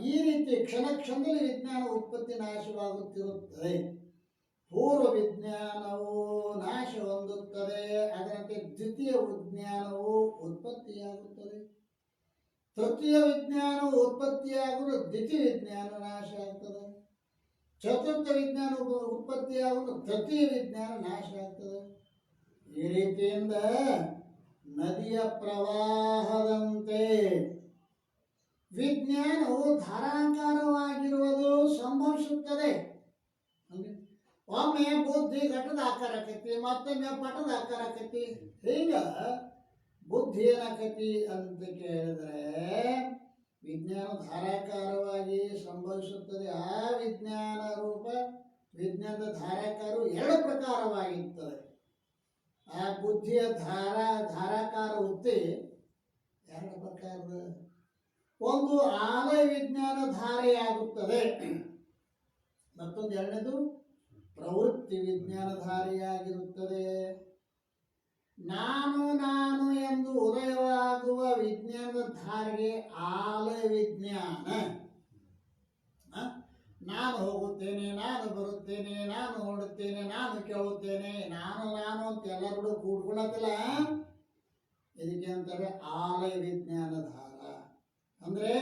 ಈ ರೀತಿ ಕ್ಷಣ ಕ್ಷಣದಲ್ಲಿ ವಿಜ್ಞಾನ ಉತ್ಪತ್ತಿ ನಾಶವಾಗುತ್ತಿರುತ್ತದೆ. ಪೂರ್ವ ವಿಜ್ಞಾನವು ನಾಶ ಹೊಂದುತ್ತದೆ, ಅದರಂತೆ ದ್ವಿತೀಯ ವಿಜ್ಞಾನವು ಉತ್ಪತ್ತಿಯಾಗುತ್ತದೆ. ತೃತೀಯ ವಿಜ್ಞಾನವು ಉತ್ಪತ್ತಿಯಾಗಲು ದ್ವಿತೀಯ ವಿಜ್ಞಾನ ನಾಶ ಆಗ್ತದೆ. ಚತುರ್ಥ ವಿಜ್ಞಾನ ಉತ್ಪತ್ತಿಯಾಗಲು ತೃತೀಯ ವಿಜ್ಞಾನ ನಾಶ ಆಗ್ತದೆ. ಈ ರೀತಿಯಿಂದ ನದಿಯ ಪ್ರವಾಹದಂತೆ ವಿಜ್ಞಾನವು ಧಾರಾಕಾರವಾಗಿರುವುದು ಸಂಭವಿಸುತ್ತದೆ. ಒಮ್ಮೆ ಬುದ್ಧಿ ಘಟದ ಆಕಾರ ಆಕೈತಿ, ಮತ್ತೊಮ್ಮೆ ಪಟದ ಆಕಾರ ಆಕೈತಿ. ಹಿಂಗ ಬುದ್ಧಿ ಏನಾಕೈತಿ ಅಂತ ಕೇಳಿದ್ರೆ ವಿಜ್ಞಾನ ಧಾರಾಕಾರವಾಗಿ ಸಂಭವಿಸುತ್ತದೆ. ಆ ವಿಜ್ಞಾನ ರೂಪ ವಿಜ್ಞಾನದ ಧಾರಾಕಾರವು 2 ಪ್ರಕಾರವಾಗಿರ್ತದೆ. ಆ ಬುದ್ಧಿಯ ಧಾರಾಕಾರ ವೃತ್ತಿ 2 ಪ್ರಕಾರದ. ಒಂದು ಆಲಯ ವಿಜ್ಞಾನ ಧಾರೆಯಾಗುತ್ತದೆ, ಮತ್ತೊಂದು 2ನೇದು ಪ್ರವೃತ್ತಿ ವಿಜ್ಞಾನ ಧಾರೆಯಾಗಿರುತ್ತದೆ. ನಾನು ನಾನು ಎಂದು ಉದಯವಾಗುವ ವಿಜ್ಞಾನದ ಧಾರೆಗೆ ಆಲಯ ವಿಜ್ಞಾನ. ನಾನು ಹೋಗುತ್ತೇನೆ, ನಾನು ಬರುತ್ತೇನೆ, ನಾನು ನೋಡುತ್ತೇನೆ, ನಾನು ಕೇಳುತ್ತೇನೆ, ನಾನು ನಾನು ಅಂತ ಎಲ್ಲರೂ ಕೂಡ್ಕೊಳತ್ತಿಲ್ಲ. ಇದಕ್ಕೆ ಅಂತಾರೆ ಆಲಯ ವಿಜ್ಞಾನ ಧಾರ. ಅಂದ್ರೆ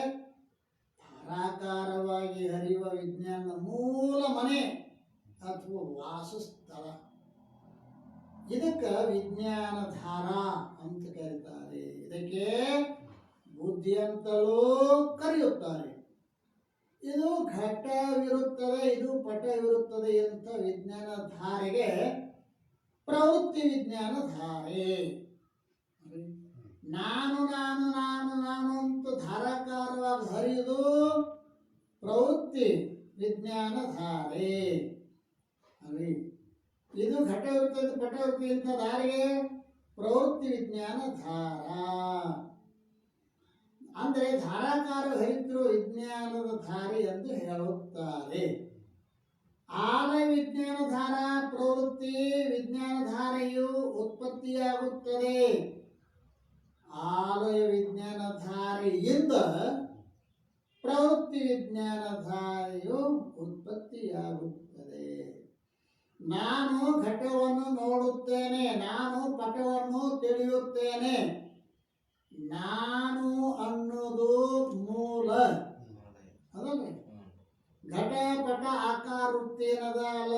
ಧಾರಾಕಾರವಾಗಿ ಹರಿಯುವ ವಿಜ್ಞಾನದ ಮೂಲ ಮನೆ ಅಥವಾ ವಾಸಸ್ಥಳ. ಇದಕ್ಕೆ ವಿಜ್ಞಾನ ಧಾರ ಅಂತ ಕರೀತಾರೆ. ಇದಕ್ಕೆ ಬುದ್ಧಿ ಅಂತಲೂ ಕರೆಯುತ್ತಾರೆ. ಇದು ಘಟವಿರುತ್ತದೆ, ಇದು ಪಟವಿರುತ್ತದೆ ಅಂತ ವಿಜ್ಞಾನ ಧಾರೆಗೆ ಪ್ರವೃತ್ತಿ ವಿಜ್ಞಾನ ಧಾರೆ. ನಾನು ನಾನು ನಾನು ನಾನು ಅಂತ ಧಾರಾಕಾರವಾಗಿ ಹರಿಯುವುದು ಪ್ರವೃತ್ತಿ ವಿಜ್ಞಾನ ಧಾರೆ ಅಲ್ರಿ. ಇದು ಘಟವೃತ್ತ ಪಟವೃತ್ತಿ ಅಂತ ಧಾರೆಗೆ ಪ್ರವೃತ್ತಿ ವಿಜ್ಞಾನ ಧಾರ ಅಂದರೆ ಧಾರಾಕಾರ ಹರಿದ್ರು ವಿಜ್ಞಾನದ ಧಾರೆ ಎಂದು ಹೇಳುತ್ತಾರೆ. ಆಲಯ ವಿಜ್ಞಾನ ಧಾರ ಪ್ರವೃತ್ತಿ ವಿಜ್ಞಾನ ಧಾರೆಯು ಉತ್ಪತ್ತಿಯಾಗುತ್ತದೆ. ಆಲಯ ವಿಜ್ಞಾನ ಧಾರೆಯಿಂದ ಪ್ರವೃತ್ತಿ ವಿಜ್ಞಾನ ಧಾರೆಯು ಉತ್ಪತ್ತಿಯಾಗುತ್ತದೆ. ನಾನು ಘಟವನ್ನು ನೋಡುತ್ತೇನೆ, ನಾನು ಪಟವನ್ನು ತಿಳಿಯುತ್ತೇನೆ. ನಾನು ಅನ್ನೋದು ಮೂಲ ಅದಲ್ರಿ. ಘಟ ಪಟ ಆಕಾರ ವೃತ್ತಿ ಏನದಲ್ಲ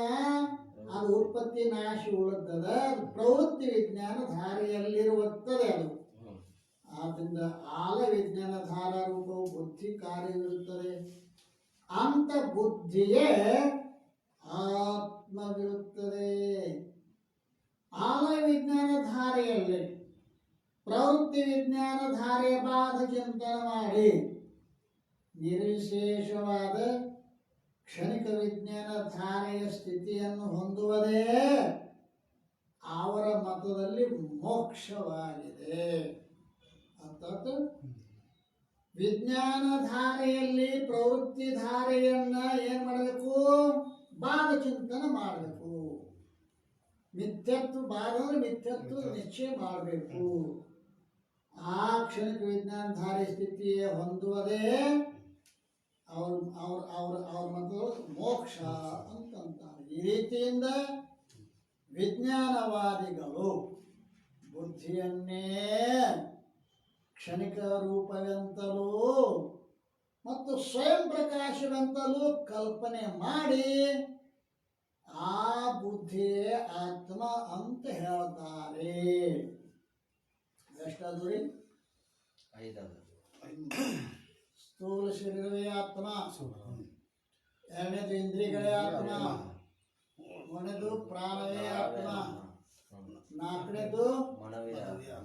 ಅದು ಉತ್ಪತ್ತಿ ನಾಶ ಉಳುತ್ತದೆ. ಅದು ಪ್ರವೃತ್ತಿ ವಿಜ್ಞಾನ ಧಾರೆಯಲ್ಲಿರುತ್ತದೆ. ಅದು ಆದ್ದರಿಂದ ಆಲ ವಿಜ್ಞಾನ ಧಾರ ರೂಪವು ಬುದ್ಧಿ ಕಾರ್ಯವಿರುತ್ತದೆ. ಅಂತ ಬುದ್ಧಿಯೇ ಆತ್ಮವಿರುತ್ತದೆ. ಆಲಯ ವಿಜ್ಞಾನ ಧಾರೆಯಲ್ಲಿ ಪ್ರವೃತ್ತಿ ವಿಜ್ಞಾನ ಧಾರೆ ಬಾಧ ಚಿಂತನೆ ಮಾಡಿ ನಿರ್ವಿಶೇಷವಾದ ಕ್ಷಣಿಕ ವಿಜ್ಞಾನ ಧಾರೆಯ ಸ್ಥಿತಿಯನ್ನು ಹೊಂದುವುದೇ ಅವರ ಮತದಲ್ಲಿ ಮೋಕ್ಷವಾಗಿದೆ. ಅರ್ಥಾತ್ ವಿಜ್ಞಾನ ಧಾರೆಯಲ್ಲಿ ಪ್ರವೃತ್ತಿ ಧಾರೆಯನ್ನ ಏನ್ ಮಾಡಬೇಕು? ಬಾಧ ಚಿಂತನೆ ಮಾಡಬೇಕು. ಮಿಥ್ಯತ್ವ ಬಾಧ ಅಂದ್ರೆ ಮಿಥ್ಯತ್ವ ನಿಶ್ಚಯ ಮಾಡಬೇಕು. ಆ ಕ್ಷಣಿಕ ವಿಜ್ಞಾನ ಧಾರೆ ಸ್ಥಿತಿಯೇ ಹೊಂದುವುದೇ ಅವ್ರ ಮತ್ತು ಮೋಕ್ಷ ಅಂತಂತಾರೆ. ಈ ರೀತಿಯಿಂದ ವಿಜ್ಞಾನವಾದಿಗಳು ಬುದ್ಧಿಯನ್ನೇ ಕ್ಷಣಿಕ ರೂಪವೆಂತಲೂ ಮತ್ತು ಸ್ವಯಂ ಪ್ರಕಾಶವೆಂತಲೂ ಕಲ್ಪನೆ ಮಾಡಿ ಆ ಬುದ್ಧಿಯೇ ಆತ್ಮ ಅಂತ ಹೇಳ್ತಾರೆ. ಎಷ್ಟಾದ್ರು ರೀ? ಸ್ಥೂಲ ಶರೀರವೇ ಆತ್ಮ, ಎರಡನೇದು ಇಂದ್ರಿಯಗಳೇ ಆತ್ಮ, ಮೂರನೇದು ಪ್ರಾಣವೇ ಆತ್ಮ, ನಾಲ್ಕನೇದು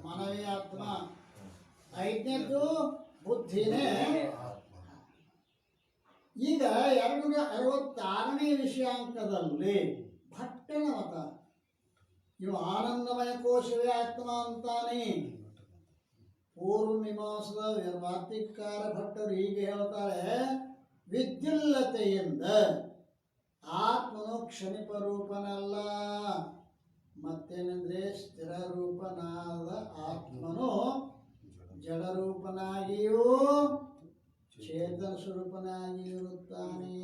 ಮನವೇ ಆತ್ಮ, ಐದನೇದು ಬುದ್ಧಿನೇ. ಈಗ 266ನೇ ವಿಷಯಾಂಕದಲ್ಲಿ ಭಟ್ಟನ ಮತ, ಇವು ಆನಂದಮಯ ಕೋಶವೇ ಆತ್ಮ ಅಂತಾನೆ. ಪೂರ್ವ ಮೀಮಾಂಸದ ವಾರ್ತಿಕಾರ ಭಟ್ಟರು ಹೀಗೆ ಹೇಳ್ತಾರೆ, ವಿದ್ಯುಲ್ಲತೆಯಿಂದ ಆತ್ಮನು ಕ್ಷಣಿಕ ರೂಪನಲ್ಲ, ಮತ್ತೇನೆಂದ್ರೆ ಸ್ಥಿರ ರೂಪನಾದ ಆತ್ಮನು ಜಡರೂಪನಾಗಿಯೂ ಚೇತನ ಸ್ವರೂಪನಾಗಿಯೂ ಇರುತ್ತಾನೆ.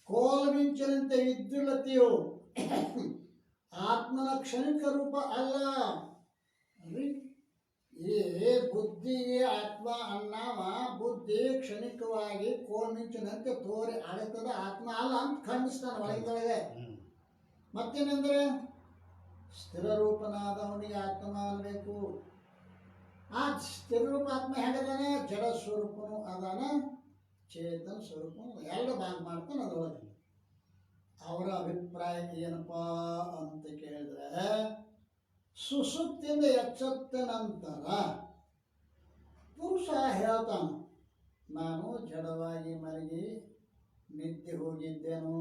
ಕೋಲಮಿಂಚನಂತೆ ವಿದ್ಯುಲ್ಲತೆಯು ಆತ್ಮನ ಕ್ಷಣಿಕ ರೂಪ ಅಲ್ಲ. ಈ ಬುದ್ಧಿಗೆ ಆತ್ಮ ಅನ್ನವ ಬುದ್ಧಿ ಕ್ಷಣಿಕವಾಗಿ ಕೋಲ್ಮಿಂಚಿನಂತೆ ತೋರಿ ಅಡತದ ಆತ್ಮ ಅಲ್ಲ ಅಂತ ಖಂಡಿಸ್ತಾನೆ ಒಳಗೆ. ಮತ್ತೇನೆಂದ್ರೆ ಸ್ಥಿರ ರೂಪನಾದವನಿಗೆ ಆತ್ಮ ಅನ್ಬೇಕು. ಆ ಸ್ಥಿರ ರೂಪ ಆತ್ಮ ಹೇಗದಾನೆ? ಜಡ ಸ್ವರೂಪನು ಅದಾನ, ಚೇತನ ಸ್ವರೂಪನು ಎರಡು ಭಾಗ ಮಾಡ್ತಾನೆ ಅದರೊಳಗೆ. ಅವರ ಅಭಿಪ್ರಾಯ ಏನಪ್ಪಾ ಅಂತ ಕೇಳಿದ್ರೆ, ಸುಸುಪ್ತಿಯಿಂದ ಎಚ್ಚತ್ತ ನಂತರ ಪುರುಷ ಹೇಳ್ತಾನ, ನಾನು ಜಡವಾಗಿ ಮಲಗಿ ನಿದ್ದೆ ಹೋಗಿದ್ದೇನು.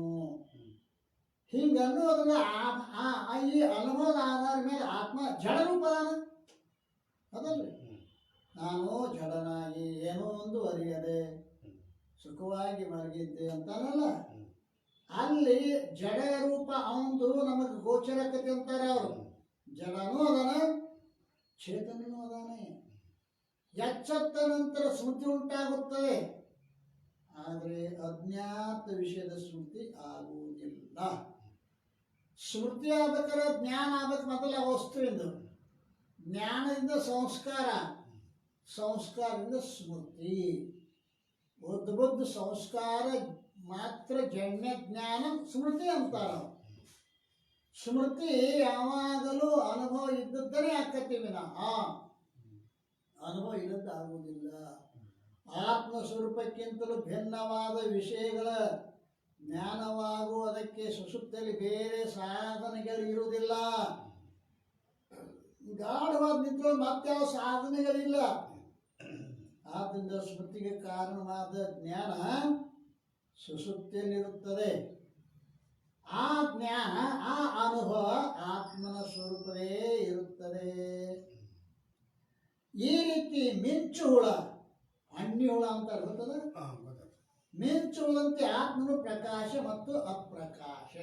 ಹಿಂಗನ್ನೋದ್ರಿಂದ ಈ ಅನುಭವದ ಆಧಾರ ಮೇಲೆ ಆತ್ಮ ಜಡರೂಪ ಅದಲ್ರಿ. ನಾನು ಜಡನಾಗಿ ಏನೋ ಒಂದು ಅರಿಯದೆ ಸುಖವಾಗಿ ಮಲಗಿದ್ದೆ ಅಂತಾನಲ್ಲ, ಅಲ್ಲಿ ಜಡ ರೂಪ ಅವಂದು ನಮಗೆ ಗೋಚರಕತೆ ಅಂತಾರೆ ಅವರು. ಜಡನೂ ಅದಾನ, ಚೇತನೂ ಅದಾನೆ. ಎಚ್ಚತ್ತ ನಂತರ ಸ್ಮೃತಿ ಉಂಟಾಗುತ್ತದೆ, ಆದರೆ ಅಜ್ಞಾತ ವಿಷಯದ ಸ್ಮೃತಿ ಆಗುವುದಿಲ್ಲ. ಸ್ಮೃತಿ ಆಗ್ಬೇಕಾದ್ರೆ ಜ್ಞಾನ ಆಗ್ಬೇಕು ಮೊದಲ ವಸ್ತುವಿಂದ. ಜ್ಞಾನದಿಂದ ಸಂಸ್ಕಾರ, ಸಂಸ್ಕಾರದಿಂದ ಸ್ಮೃತಿ. ಬುದ್ಧ ಸಂಸ್ಕಾರ ಮಾತ್ರ ಜನ್ಯ ಜ್ಞಾನ ಸ್ಮೃತಿ ಅಂತಾರ. ಸ್ಮೃತಿ ಯಾವಾಗಲೂ ಅನುಭವ ಇದ್ದದ್ದನೇ ಆಕತ್ತೀವಿ ಆ ಅನುಭವ ಇಲ್ಲದ್ದಾಗುವುದಿಲ್ಲ. ಆತ್ಮ ಸ್ವರೂಪಕ್ಕಿಂತಲೂ ಭಿನ್ನವಾದ ವಿಷಯಗಳ ಜ್ಞಾನವಾಗುವುದಕ್ಕೆ ಸುಸುಪ್ತಿಯಲ್ಲಿ ಬೇರೆ ಸಾಧನೆಗಳು ಇರುವುದಿಲ್ಲ. ಗಾಢವಾದ ನಿದ್ರೆ ಮತ್ತೆ ಯಾವ ಸಾಧನೆಗಳಿಲ್ಲ. ಆದ್ದರಿಂದ ಸ್ಮೃತಿಗೆ ಕಾರಣವಾದ ಜ್ಞಾನ ಸುಷುಪ್ತಿಯಲ್ಲಿರುತ್ತದೆ. ಆ ಜ್ಞಾನ, ಆ ಅನುಭವ ಆತ್ಮನ ಸ್ವರೂಪವೇ ಇರುತ್ತದೆ. ಈ ರೀತಿ ಮಿಂಚು ಹುಳ, ಹಣ್ಣಿ ಹುಳ ಅಂತ ಗೊತ್ತದ? ಮಿಂಚು ಹುಳಂತೆ ಆತ್ಮನು ಪ್ರಕಾಶ ಮತ್ತು ಅಪ್ರಕಾಶ.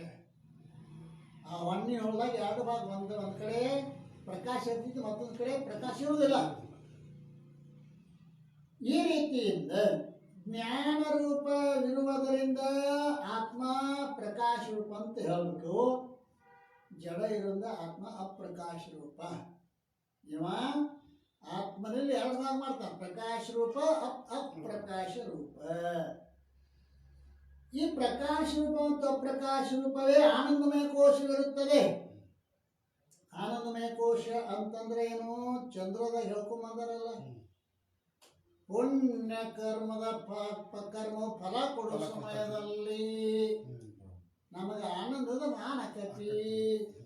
ಆ ಹಣ್ಣಿ ಹುಳದಾಗ ಎರಡು ಭಾಗ, ಒಂದ್ ಕಡೆ ಪ್ರಕಾಶ ಇರ್ತಿತ್ತು, ಮತ್ತೊಂದು ಕಡೆ ಪ್ರಕಾಶ ಇರುವುದಿಲ್ಲ. ಈ ರೀತಿಯಿಂದ ಜ್ಞಾನ ರೂಪವಿರುವುದರಿಂದ ಆತ್ಮ ಪ್ರಕಾಶ ರೂಪ ಅಂತ ಹೇಳಬೇಕು. ಜಡ ಇರೋದ್ರಿಂದ ಆತ್ಮ ಅಪ್ರಕಾಶ ರೂಪ. ಇವ ಆತ್ಮನಲ್ಲಿ ಎರಡು ಭಾಗ ಮಾಡ್ತಾನೆ, ಪ್ರಕಾಶ ರೂಪ, ಅಪ್ರಕಾಶ ರೂಪ. ಈ ಪ್ರಕಾಶ ರೂಪ ಮತ್ತು ಅಪ್ರಕಾಶ ರೂಪವೇ ಆನಂದಮಯ ಕೋಶವಿರುತ್ತದೆ. ಆನಂದಮಯ ಕೋಶ ಅಂತಂದ್ರೆ ಏನು? ಚಂದ್ರದಾಗ ಹೇಳ್ಕೊಂಬಂದಾರಲ್ಲ, ಪುಣ್ಯ ಕರ್ಮದ ಕರ್ಮವು ಫಲ ಕೊಡುವ ಸಮಯದಲ್ಲಿ ನಮಗೆ ಆನಂದದ ಮಾನಕತಿ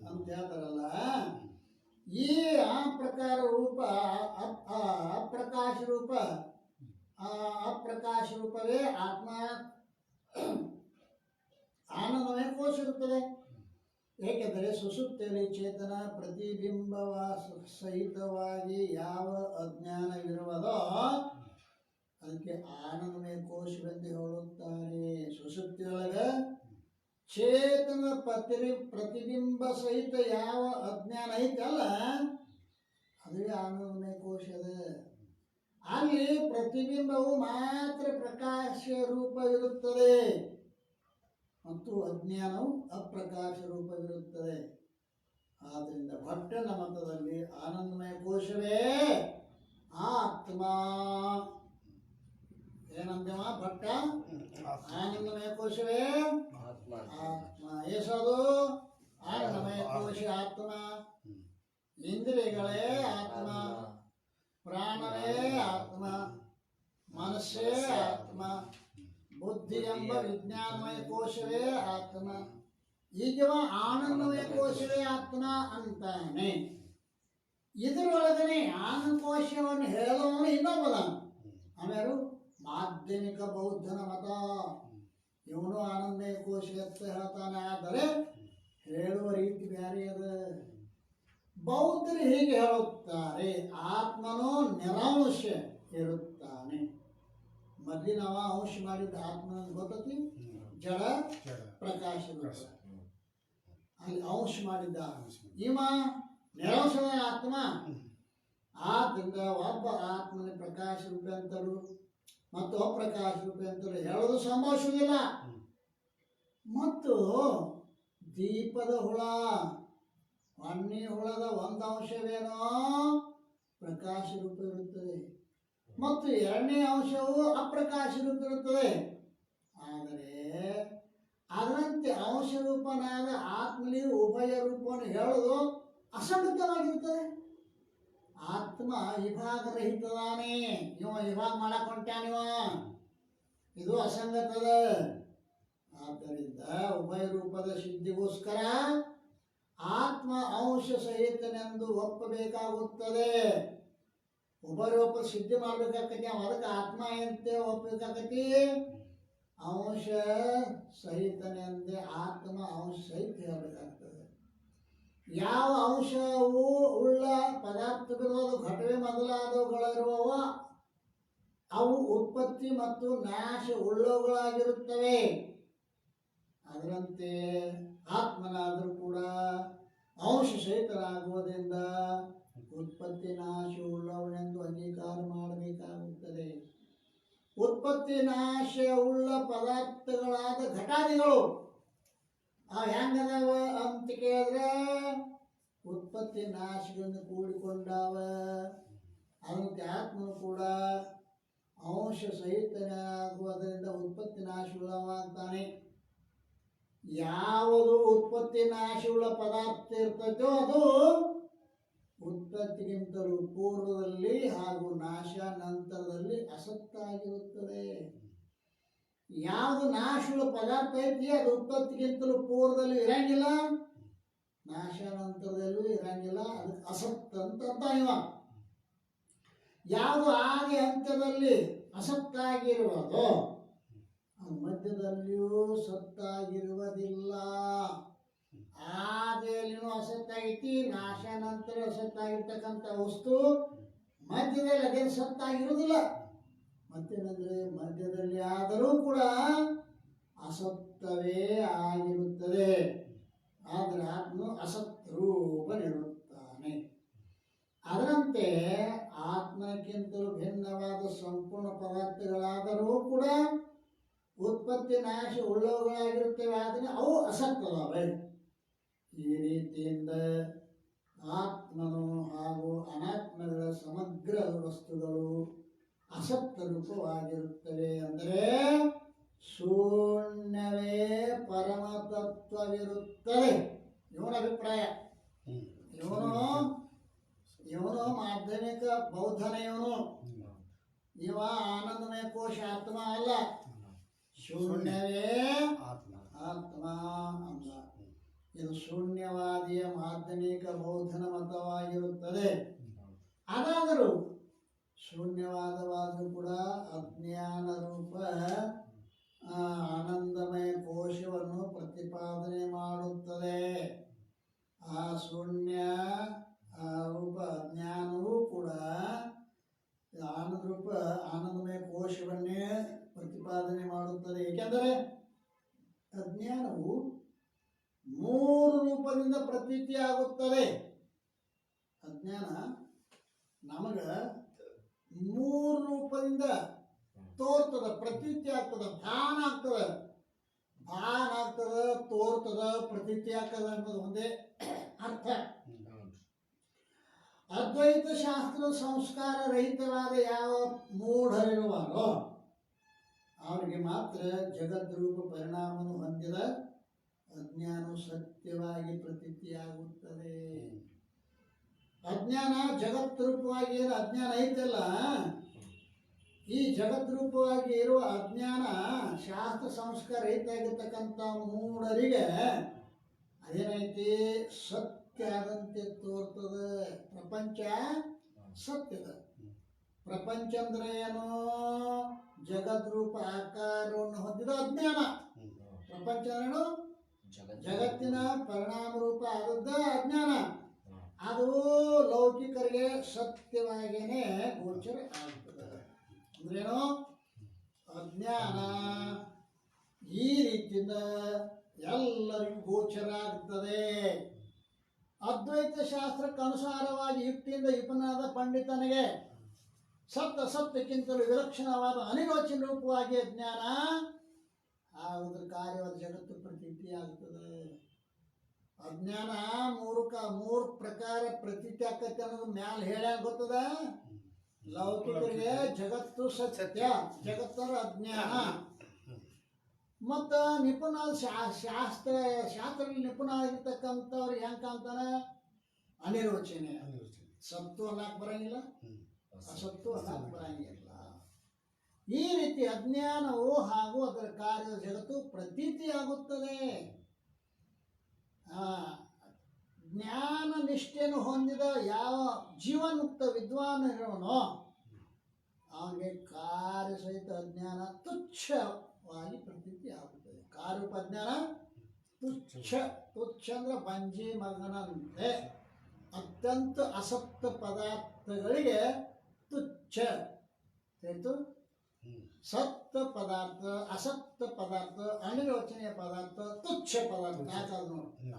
ಅಂತ ಹೇಳ್ತಾರಲ್ಲ. ಈ ಆ ಪ್ರಕಾರ ರೂಪ, ಅಪ್ರಕಾಶ ರೂಪ, ಅಪ್ರಕಾಶ ರೂಪವೇ ಆತ್ಮ ಆನಂದಮಯ ಕೋಶ ಇರುತ್ತದೆ. ಏಕೆಂದರೆ ಸುಷುಪ್ತಿಯಲ್ಲಿ ಚೇತನ ಪ್ರತಿಬಿಂಬವ ಸಹಿತವಾಗಿ ಯಾವ ಅಜ್ಞಾನವಿರುವುದೋ ಅದಕ್ಕೆ ಆನಂದಮಯ ಕೋಶವೆಂದು ಹೇಳುತ್ತಾರೆ. ಸುಷುಪ್ತಿಯೊಳಗೆ ಚೇತನ ಪ್ರತಿಬಿಂಬ ಸಹಿತ ಯಾವ ಅಜ್ಞಾನ ಐತಲ್ಲ ಅದೇ ಆನಂದಮಯ ಕೋಶದ. ಅಲ್ಲಿ ಪ್ರತಿಬಿಂಬವು ಮಾತ್ರ ಪ್ರಕಾಶ ರೂಪವಿರುತ್ತದೆ ಮತ್ತು ಅಜ್ಞಾನವು ಅಪ್ರಕಾಶ ರೂಪವಿರುತ್ತದೆ. ಆದ್ದರಿಂದ ಭಟ್ಟನ ಮತದಲ್ಲಿ ಆನಂದಮಯ ಕೋಶವೇ ಆತ್ಮ. ಏನಂದೇವ ಭಟ್ಟ? ಆನಂದಮಯ ಕೋಶವೇ ಆತ್ಮ. ಏಸದು ಆನಂದಮಯ ಕೋಶ ಆತ್ಮ. ಇಂದ್ರಿಯಗಳೇ ಆತ್ಮ, ಪ್ರಾಣವೇ ಆತ್ಮ, ಮನಸ್ಸೇ ಆತ್ಮ, ಬುದ್ಧಿ ಎಂಬ ವಿಜ್ಞಾನಮಯ ಕೋಶವೇ ಆತ್ಮ. ಈಗ ಆನಂದಮಯ ಕೋಶವೇ ಆತ್ಮ ಅಂತಾನೆ. ಇದರೊಳಗನೆ ಆನಂದ ಕೋಶವನ್ನು ಹೇಳೋನು ಇನ್ನೊಬ್ಬದ. ಆಮೇಲೆ ಮಾಧ್ಯಮಿಕ ಬೌದ್ಧನ ಮತ. ಇವನು ಆನಂದಮಯ ಕೋಶ ಅಂತ ಹೇಳ್ತಾನೆ, ಆದರೆ ಹೇಳುವ ರೀತಿ ಬೇರೆ ಅದ. ಬೌದ್ಧರು ಹೀಗೆ ಹೇಳುತ್ತಾರೆ, ಆತ್ಮನು ನಿರಂಶ ಇರುತ್ತಾನೆ. ಮೊದಲಿನವ ಅಂಶ ಮಾಡಿದ ಆತ್ಮ ಗೊತ್ತತಿ, ಜಡ ಪ್ರಕಾಶ ಅಲ್ಲಿ ಅಂಶ ಮಾಡಿದ್ದ. ಇವ ನಿರಂಶದ ಆತ್ಮ. ಆದ್ದರಿಂದ ಒಬ್ಬ ಆತ್ಮನ ಪ್ರಕಾಶ ರೂಪ ಅಂತಲೂ ಮತ್ತು ಅಪ್ರಕಾಶ ರೂಪ ಅಂತಲೂ ಹೇಳೋದು ಸಂಭವಿಸುವುದಿಲ್ಲ. ಮತ್ತು ದೀಪದ ಹುಳ, ಹಣ್ಣಿ ಹುಳದ ಒಂದು ಅಂಶವೇನೋ ಪ್ರಕಾಶ ರೂಪ ಇರುತ್ತದೆ ಮತ್ತು ಎರಡನೇ ಅಂಶವು ಅಪ್ರಕಾಶ ರೂಪ ಇರುತ್ತದೆ. ಆದರೆ ಅದರಂತೆ ಅಂಶ ರೂಪನಾದ ಆತ್ಮಲಿ ಉಭಯ ರೂಪವನ್ನು ಹೇಳೋದು ಅಸಂಗತವಾಗಿರ್ತದೆ. ಆತ್ಮ ವಿಭಾಗ ರಹಿತದಾನೆ, ಇವ ವಿಭಾಗ ಮಾಡಕ್ ಹೊಂಟ್ಯಾನಿವ, ಇದು ಅಸಂಗತದ. ಆದ್ದರಿಂದ ಉಭಯ ರೂಪದ ಸಿದ್ಧಿಗೋಸ್ಕರ ಆತ್ಮ ಅಂಶ ಸಹಿತನೆಂದು ಒಪ್ಪಬೇಕಾಗುತ್ತದೆ. ಉಭಯರೂಪ ಸಿದ್ಧಿ ಮಾಡ್ಬೇಕಾಕತಿ, ಅದಕ್ಕೆ ಆತ್ಮ ಅಂತ ಒಪ್ಪಬೇಕಾಕತಿ. ಅಂಶ ಸಹಿತನೆಂದೇ ಆತ್ಮ ಅಂಶ ಸಹಿತ ಹೇಳಬೇಕಾಗ್ತದೆ. ಯಾವ ಅಂಶವು ಉಳ್ಳ ಪದಾರ್ಥವಿರುವುದು ಘಟವೆ ಮೊದಲಾದವುಗಳಿರುವವ ಅವು ಉತ್ಪತ್ತಿ ಮತ್ತು ನಾಶ ಉಳ್ಳವುಗಳಾಗಿರುತ್ತವೆ. ಅದರಂತೆ ಆತ್ಮನಾದರೂ ಕೂಡ ಅಂಶ ಸಹಿತರಾಗುವುದರಿಂದ ಉತ್ಪತ್ತಿ ನಾಶ ಉಳ್ಳವನೆಂದು ಅಂಗೀಕಾರ ಮಾಡಬೇಕಾಗುತ್ತದೆ. ಉತ್ಪತ್ತಿ ನಾಶ ಉಳ್ಳ ಪದಾರ್ಥಗಳಾದ ಘಟಾದಿಗಳು ಹೆಂಗದಾವ ಅಂತ ಕೇಳಿದ್ರೆ ಉತ್ಪತ್ತಿ ನಾಶಗಳನ್ನು ಕೂಡಿಕೊಂಡಾವ. ಅದಕ್ಕೆ ಆತ್ಮನು ಕೂಡ ಅಂಶ ಸಹಿತನಾಗುವುದರಿಂದ ಉತ್ಪತ್ತಿ ನಾಶವುಳ್ಳವಾಗ್ತಾನೆ. ಯಾವುದು ಉತ್ಪತ್ತಿ ನಾಶವುಳ್ಳ ಪದಾರ್ಥ ಇರ್ತದೋ ಅದು ಉತ್ಪತ್ತಿಗಿಂತಲೂ ಪೂರ್ವದಲ್ಲಿ ಹಾಗೂ ನಾಶ ನಂತರದಲ್ಲಿ ಅಸತ್ತಾಗಿರುತ್ತದೆ. ಯಾವುದು ನಾಶವುಳ್ಳ ಪದಾರ್ಥ ಐತಿ ಅದು ಉತ್ಪತ್ತಿಗಿಂತಲೂ ಪೂರ್ವದಲ್ಲಿ ಇರಂಗಿಲ್ಲ, ನಾಶ ನಂತರದಲ್ಲೂ ಇರಂಗಿಲ್ಲ, ಅದಕ್ಕೆ ಅಸತ್ ಅಂತ ಇವ. ಯಾವುದು ಆದಿ ಅಂತ್ಯದಲ್ಲಿ ಅಸತ್ತಾಗಿರುವುದೋ ಅದು ಮಧ್ಯದಲ್ಲಿಯೂ ಸತ್ತಾಗಿರುವುದಿಲ್ಲ. ಆದಿಯಲ್ಲಿನೂ ಅಸತ್ತಾಗೈತಿ, ನಾಶ ನಂತರ ಸತ್ತಾಗಿರ್ತಕ್ಕಂಥ ವಸ್ತು ಮಧ್ಯದಲ್ಲಿ ಅದೇ ಸತ್ತಾಗಿರುವುದಿಲ್ಲ. ಮತ್ತೇನಂದ್ರೆ ಮಧ್ಯದಲ್ಲಿ ಆದರೂ ಕೂಡ ಅಸತ್ತವೇ ಆಗಿರುತ್ತದೆ. ಆದರೆ ಆತ್ಮ ಅಸತ್ ರೂಪನಿರುತ್ತಾನೆ. ಅದರಂತೆ ಆತ್ಮಕ್ಕಿಂತಲೂ ಭಿನ್ನವಾದ ಸಂಪೂರ್ಣ ಪದಾರ್ಥಗಳಾದರೂ ಕೂಡ ಉತ್ಪತ್ತಿ ನಾಶ ಉಳ್ಳವುಗಳಾಗಿರುತ್ತವೆ. ಆದರೆ ಅವು ಅಸತ್ತದವೆ. ಈ ರೀತಿಯಿಂದ ಆತ್ಮನು ಹಾಗೂ ಅನಾತ್ಮಗಳ ಸಮಗ್ರ ವಸ್ತುಗಳು ಅಸತ್ತ ರೂಪವಾಗಿರುತ್ತವೆ. ಅಂದರೆ ಶೂನ್ಯವೇ ಪರಮತತ್ವವಿರುತ್ತದೆ. ಇವನ ಅಭಿಪ್ರಾಯ. ಇವನು ಮಾಧ್ಯಮಿಕ ಬೌದ್ಧನ. ಇವ ಆನಂದಮಯ ಕೋಶ ಆತ್ಮ ಅಲ್ಲ, ಶೂನ್ಯವೇ ಆತ್ಮ ಅಲ್ಲ. ಇದು ಶೂನ್ಯವಾದಿಯ ಮಾಧ್ಯಮಿಕ ಬೌದ್ಧನ ಮತವಾಗಿರುತ್ತದೆ. ಅದಾದರೂ ಶೂನ್ಯವಾದವಾದರೂ ಕೂಡ ಅಜ್ಞಾನ ರೂಪ ಆನಂದಮಯ ಕೋಶವನ್ನು ಪ್ರತಿಪಾದನೆ ಮಾಡುತ್ತದೆ. ಆ ಶೂನ್ಯ ರೂಪ ಅಜ್ಞಾನವೂ ಕೂಡ ಆನಂದ ರೂಪ ಆನಂದಮಯ ಕೋಶವನ್ನೇ ಪ್ರತಿಪಾದನೆ ಮಾಡುತ್ತದೆ. ಏಕೆಂದರೆ ಅಜ್ಞಾನವು 3 ರೂಪದಿಂದ ಪ್ರತೀತಿಯಾಗುತ್ತದೆ. ಅಜ್ಞಾನ ನಮಗ 3 ರೂಪದಿಂದ ತೋರ್ತದ, ಪ್ರತೀತಿ ಆಗ್ತದ, ಭಾನ ಆಗ್ತದ, ತೋರ್ತದ, ಪ್ರತೀತಿ ಆಗ್ತದ ಅನ್ನೋದು ಒಂದೇ ಅರ್ಥ. ಅದ್ವೈತ ಶಾಸ್ತ್ರ ಸಂಸ್ಕಾರ ರಹಿತವಾದ ಯಾವ ಮೂಢರಿರುವಾರೋ ಅವರಿಗೆ ಮಾತ್ರ ಜಗದ್ರೂಪ ಪರಿಣಾಮವನ್ನು ಹೊಂದಿದ ಅಜ್ಞಾನವು ಸತ್ಯವಾಗಿ ಪ್ರತೀತಿಯಾಗುತ್ತದೆ. ಅಜ್ಞಾನ ಜಗದ್ರೂಪವಾಗಿ ಏನು ಅಜ್ಞಾನ ಐತಲ್ಲ, ಈ ಜಗದ್ರೂಪವಾಗಿ ಇರುವ ಅಜ್ಞಾನ ಶಾಸ್ತ್ರ ಸಂಸ್ಕಾರ ರಹಿತಾಗಿರ್ತಕ್ಕಂಥ ಮೂಢರಿಗೆ ಅದೇನೈತಿ, ಸತ್ಯ ಆದಂತೆ ತೋರ್ತದೆ. ಪ್ರಪಂಚ ಸತ್ಯದ. ಪ್ರಪಂಚ ಅಂದ್ರೆ ಏನು? ಜಗದ್ರೂಪ ಆಕಾರವನ್ನು ಹೊಂದಿದ ಅಜ್ಞಾನ. ಪ್ರಪಂಚ ಏನು? ಜಗತ್ತಿನ ಪರಿಣಾಮ ರೂಪ ಆದದ್ದ ಅಜ್ಞಾನ. ಅದು ಲೌಕಿಕರಿಗೆ ಸತ್ಯವಾಗಿಯೇ ಗೋಚರ ಆಗುತ್ತದೆ. ಅಂದ್ರೇನು? ಅಜ್ಞಾನ ಈ ರೀತಿಯಿಂದ ಎಲ್ಲರಿಗೂ ಗೋಚರ ಆಗುತ್ತದೆ. ಅದ್ವೈತ ಶಾಸ್ತ್ರಕ್ಕೆ ಅನುಸಾರವಾಗಿ ಯುಕ್ತಿಯಿಂದ ವಿಪನ್ನಾದ ಪಂಡಿತನಿಗೆ ಸತ್ಯಕ್ಕಿಂತಲೂ ವಿಲಕ್ಷಣವಾದ ಅನಿರ್ವಚನ ರೂಪವಾಗಿ ಅಜ್ಞಾನ ಆಗುವುದರ ಕಾರ್ಯವಾದ ಜಗತ್ತು ಪ್ರತೀತಿಯಾಗುತ್ತದೆ. ಅಜ್ಞಾನ ಮೂರು ಪ್ರಕಾರ ಪ್ರತೀತಿ ಆಕೈತೆ ಅನ್ನೋದು ಮ್ಯಾಲ ಹೇಳ್ಯಾಗ ಗೊತ್ತದ. ಲೌಕಿಕರಿಗೆ ಜಗತ್ತು ಸತ್ಯ, ಜಗತ್ತರ ಅಜ್ಞಾನ. ಮತ್ತು ನಿಪುಣ ಶಾಸ್ತ್ರ ನಿಪುಣ ಆಗಿರ್ತಕ್ಕಂಥವ್ರು ಹೆಂಗೆ ಕಾಣ್ತಾನೆ? ಅನಿರ್ವಚನೆ. ಸತ್ತು ಅನ್ನಕ್ಕೆ ಬರಂಗಿಲ್ಲ, ಅಸತ್ತು ಅನ್ನಕ್ಕೆ ಬರಂಗಿಲ್ಲ. ಈ ರೀತಿ ಅಜ್ಞಾನವು ಹಾಗೂ ಅದರ ಕಾರ್ಯದ ಜಗತ್ತು ಪ್ರತೀತಿಯಾಗುತ್ತದೆ. ಜ್ಞಾನ ನಿಷ್ಠೆಯನ್ನು ಹೊಂದಿದ ಯಾವ ಜೀವನ್ಮುಕ್ತ ವಿದ್ವಾನ್ ಇರೋನೋ ಅವನಿಗೆ ಕಾರ್ಯ ಸಹಿತ ಅಜ್ಞಾನ ತುಚ್ಛವಾಗಿ ಪ್ರತೀತಿ ಆಗುತ್ತದೆ. ಕಾರ್ಯರೂಪ ಅಜ್ಞಾನ ತುಚ್ಛ ಅಂದ್ರೆ ಬಂಜಿ ಮಗನಂತೆ ಅತ್ಯಂತ ಅಸಕ್ತ ಪದಾರ್ಥಗಳಿಗೆ ತುಚ್ಛ ಆಯಿತು. ಸತ್ತ ಪದಾರ್ಥ, ಅಸಕ್ತ ಪದಾರ್ಥ, ಅನಿರ್ವಚನೀಯ ಪದಾರ್ಥ, ತುಚ್ಛ ಪದಾರ್ಥ. ಯಾಕಾದ್ರು ನೋಡಿ,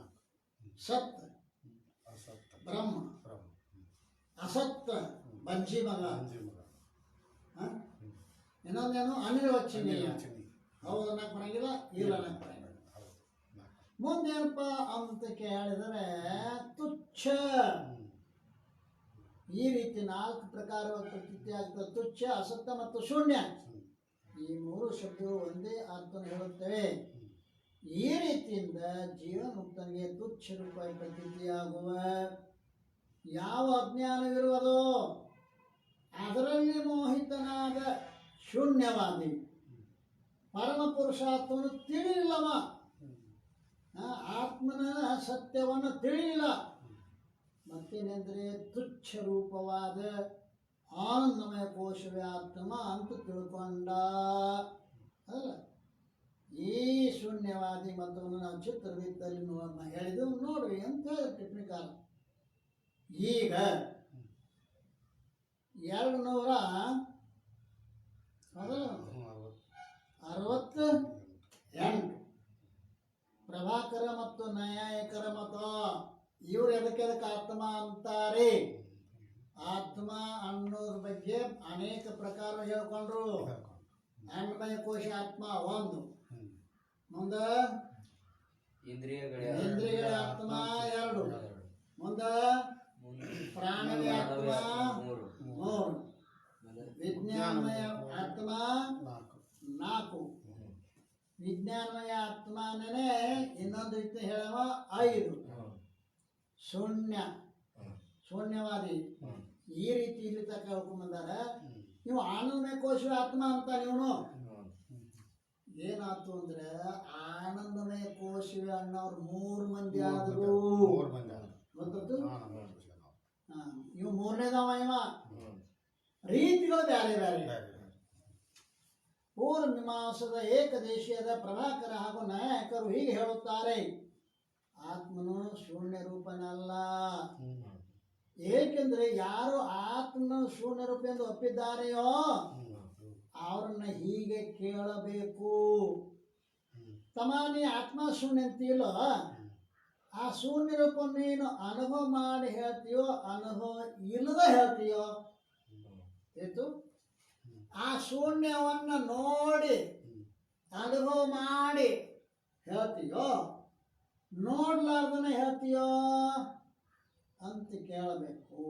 ಸತ್ತ ಬ್ರಹ್ಮ, ಅಸತ್ತ ಬಂಜಿ ಮಗ, ಇನ್ನೊಂದೇನು ಅನಿರ್ವಚನೀಯ. ಹೌದು ಅನ್ನಕ್ಕೆ ಬರಂಗಿಲ್ಲ, ಇಲ್ಲ ಅನ್ನಕ್ಕೆ ಬರಂಗಿಲ್ಲ. ಮುಂದೇನಪ್ಪ ಅಂತ ಕೇಳಿದರೆ ತುಚ್ಛ. ಈ ರೀತಿ 4 ಪ್ರಕಾರವಾದ ಪ್ರತೀತಿ ಆಗ್ತದೆ. ತುಚ್ಛ, ಅಸತ್ತ ಮತ್ತು ಶೂನ್ಯ. ಈ 3 ಶಬ್ದಗಳು ಒಂದೇ ಅರ್ಥ ಹೇಳುತ್ತವೆ. ಈ ರೀತಿಯಿಂದ ಜೀವನ್ಮುಕ್ತನಿಗೆ ತುಚ್ಛ ರೂಪ ಪ್ರತೀತಿಯಾಗುವ ಯಾವ ಅಜ್ಞಾನವಿರುವುದೋ ಅದರಲ್ಲಿ ಮೋಹಿತನಾದ ಶೂನ್ಯವಾದಿ ಪರಮ ಪುರುಷಾತ್ಮನು ತಿಳಿಯಿಲ್ಲವ. ಆತ್ಮನ ಸತ್ಯವನ್ನು ತಿಳಿಯಿಲ್ಲ. ಮತ್ತೇನೆಂದರೆ ತುಚ್ಛ ರೂಪವಾದ ಆನಂದಮಯ ಕೋಶವೇ ಆತ್ಮ ಅಂತ ತಿಳ್ಕೊಂಡ. ಅಲ್ಲ, ಈ ಶೂನ್ಯವಾದಿ ಮತವನ್ನು ನಾವು ಚಿತ್ರವಿದ್ದಲ್ಲಿ ಹೇಳಿದ್ದು ನೋಡ್ರಿ ಅಂತ ಟೆಕ್ನಿಕಲ್. ಈಗ 268 ಪ್ರಭಾಕರ ಮತ್ತು ನ್ಯಾಯಕರ ಮತ. ಇವ್ರು ಎದಕ್ಕೆ ಆತ್ಮ ಅಂತಾರೆ? ಆತ್ಮ ಅನ್ನೋದ್ರ ಬಗ್ಗೆ ಅನೇಕ ಪ್ರಕಾರ ಹೇಳ್ಕೊಂಡ್ರು. ಅನ್ನಮಯ ಕೋಶ ಆತ್ಮ ಒಂದು, ಮುಂದ ಇಂದ್ರಿಯಗಳ ಆತ್ಮ 2, ಮುಂದ ಪ್ರಾಣವೇ ಆತ್ಮ 3, ವಿಜ್ಞಾನಮಯ ಆತ್ಮ 4, ವಿಜ್ಞಾನಮಯ ಆತ್ಮನೇ ಇನ್ನೊಂದು ರೀತಿ ಹೇಳುವ 5, ಶೂನ್ಯವಾದಿ ಈ ರೀತಿ ಇಲ್ಲಿ ತಕ್ಕ ಹೇಳ್ಕೊಂಡ್ಬಂದಾರ. ನೀವು ಆನಂದಮಯ ಕೋಶವೇ ಆತ್ಮ ಅಂತ ನೀವು ಏನಾಯ್ತು ಅಂದ್ರೆ ಆನಂದಮಯ ಕೋಶವೇ ಅನ್ನೋರು 3 ಮಂದಿ ಆದ್ರು. ಗೊತ್ತು? ಇವು 3ನೇದವ. ಇವ ರೀತಿಗಳು ಬೇರೆ ಬೇರೆ. ಪೂರ್ವ ಮೀಮಾಂಸದ ಏಕದೇಶೀಯದ ಪ್ರಭಾಕರ ಹಾಗೂ ನಾಯಕರು ಹೀಗೆ ಹೇಳುತ್ತಾರೆ: ಆತ್ಮನು ಶೂನ್ಯ ರೂಪನಲ್ಲ. ಏಕೆಂದ್ರೆ ಯಾರು ಆತ್ಮನ ಶೂನ್ಯ ರೂಪ ಎಂದು ಒಪ್ಪಿದ್ದಾರೆಯೋ ಅವ್ರನ್ನ ಹೀಗೆ ಕೇಳಬೇಕು: ತಮಾನಿ ಆತ್ಮ ಶೂನ್ಯ ಅಂತೀಯೋ, ಆ ಶೂನ್ಯ ರೂಪ ನೀನು ಅನುಭವ ಮಾಡಿ ಹೇಳ್ತೀಯೋ ಅನುಭವ ಇಲ್ಲದ ಹೇಳ್ತೀಯೋ? ಏತು ಆ ಶೂನ್ಯವನ್ನ ನೋಡಿ ಅನುಭವ ಮಾಡಿ ಹೇಳ್ತೀಯೋ ನೋಡ್ಲಾರ್ದನ ಹೇಳ್ತೀಯೋ ಅಂತ ಕೇಳಬೇಕು.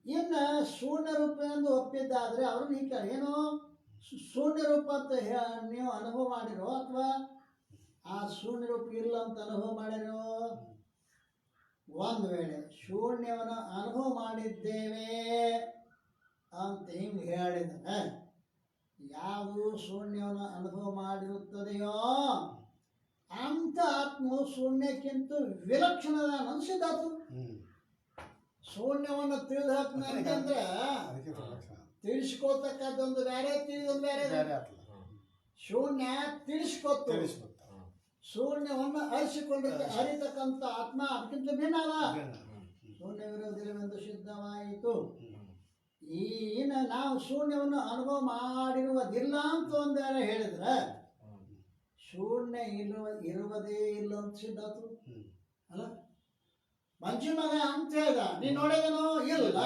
ಇನ್ನು ಶೂನ್ಯ ರೂಪ ಎಂದು ಒಪ್ಪಿದ್ದಾದ್ರೆ ಅವ್ರನ್ನ ಹೀಗೆ ಕೇಳಿ, ಏನು ಶೂನ್ಯ ರೂಪ ಅಂತ ನೀವು ಅನುಭವ ಮಾಡಿರೋ ಅಥವಾ ಆ ಶೂನ್ಯ ರೂಪ ಇಲ್ಲ ಅಂತ ಅನುಭವ ಮಾಡಿರೋ? ಒಂದು ವೇಳೆ ಶೂನ್ಯವನ್ನು ಅನುಭವ ಮಾಡಿದ್ದೇವೆ ಅಂತ ಹಿಂಗೆ ಹೇಳಿದರೆ, ಯಾವುದು ಶೂನ್ಯವನ್ನು ಅನುಭವ ಮಾಡಿರುತ್ತದೆಯೋ ಅಂತ ಆತ್ಮವು ಶೂನ್ಯಕ್ಕಿಂತ ವಿಲಕ್ಷಣದ ಅನಿಸಿದಾತು. ಶೂನ್ಯವನ್ನು ತಿಳಿದು ಹಾಕ್ತಂದ್ರೆ ತಿಳಿಸ್ಕೋತಕ್ಕದ್ದೊಂದು ಬೇರೆ, ತಿಳಿದೊಂದು ಬೇರೆ. ಶೂನ್ಯ ತಿಳಿಸ್ಕೊತ, ಶೂನ್ಯವನ್ನು ಅರಿತಕ್ಕಂಥ ಆತ್ಮ ಅದಕ್ಕಿಂತ ಭಿನ್ನ ಅಲ್ಲ. ಶೂನ್ಯ ವಿರೋಧಿರವೆಂದು ಸಿದ್ಧವಾಯಿತು. ಈನ ನಾವು ಶೂನ್ಯವನ್ನು ಅನುಭವ ಮಾಡಿರುವುದಿಲ್ಲ ಅಂತ ಒಂದು ಹೇಳಿದ್ರೆ ಶೂನ್ಯ ಇರುವುದೇ ಇಲ್ಲ ಅಂತ ಸಿದ್ಧಾತು ಅಲ್ಲ. ಮಂಜು ಮಗ ಅಂತ ಹೇಳ್ದ, ನೀನ್ ನೋಡಿದನು ಇಲ್ಲ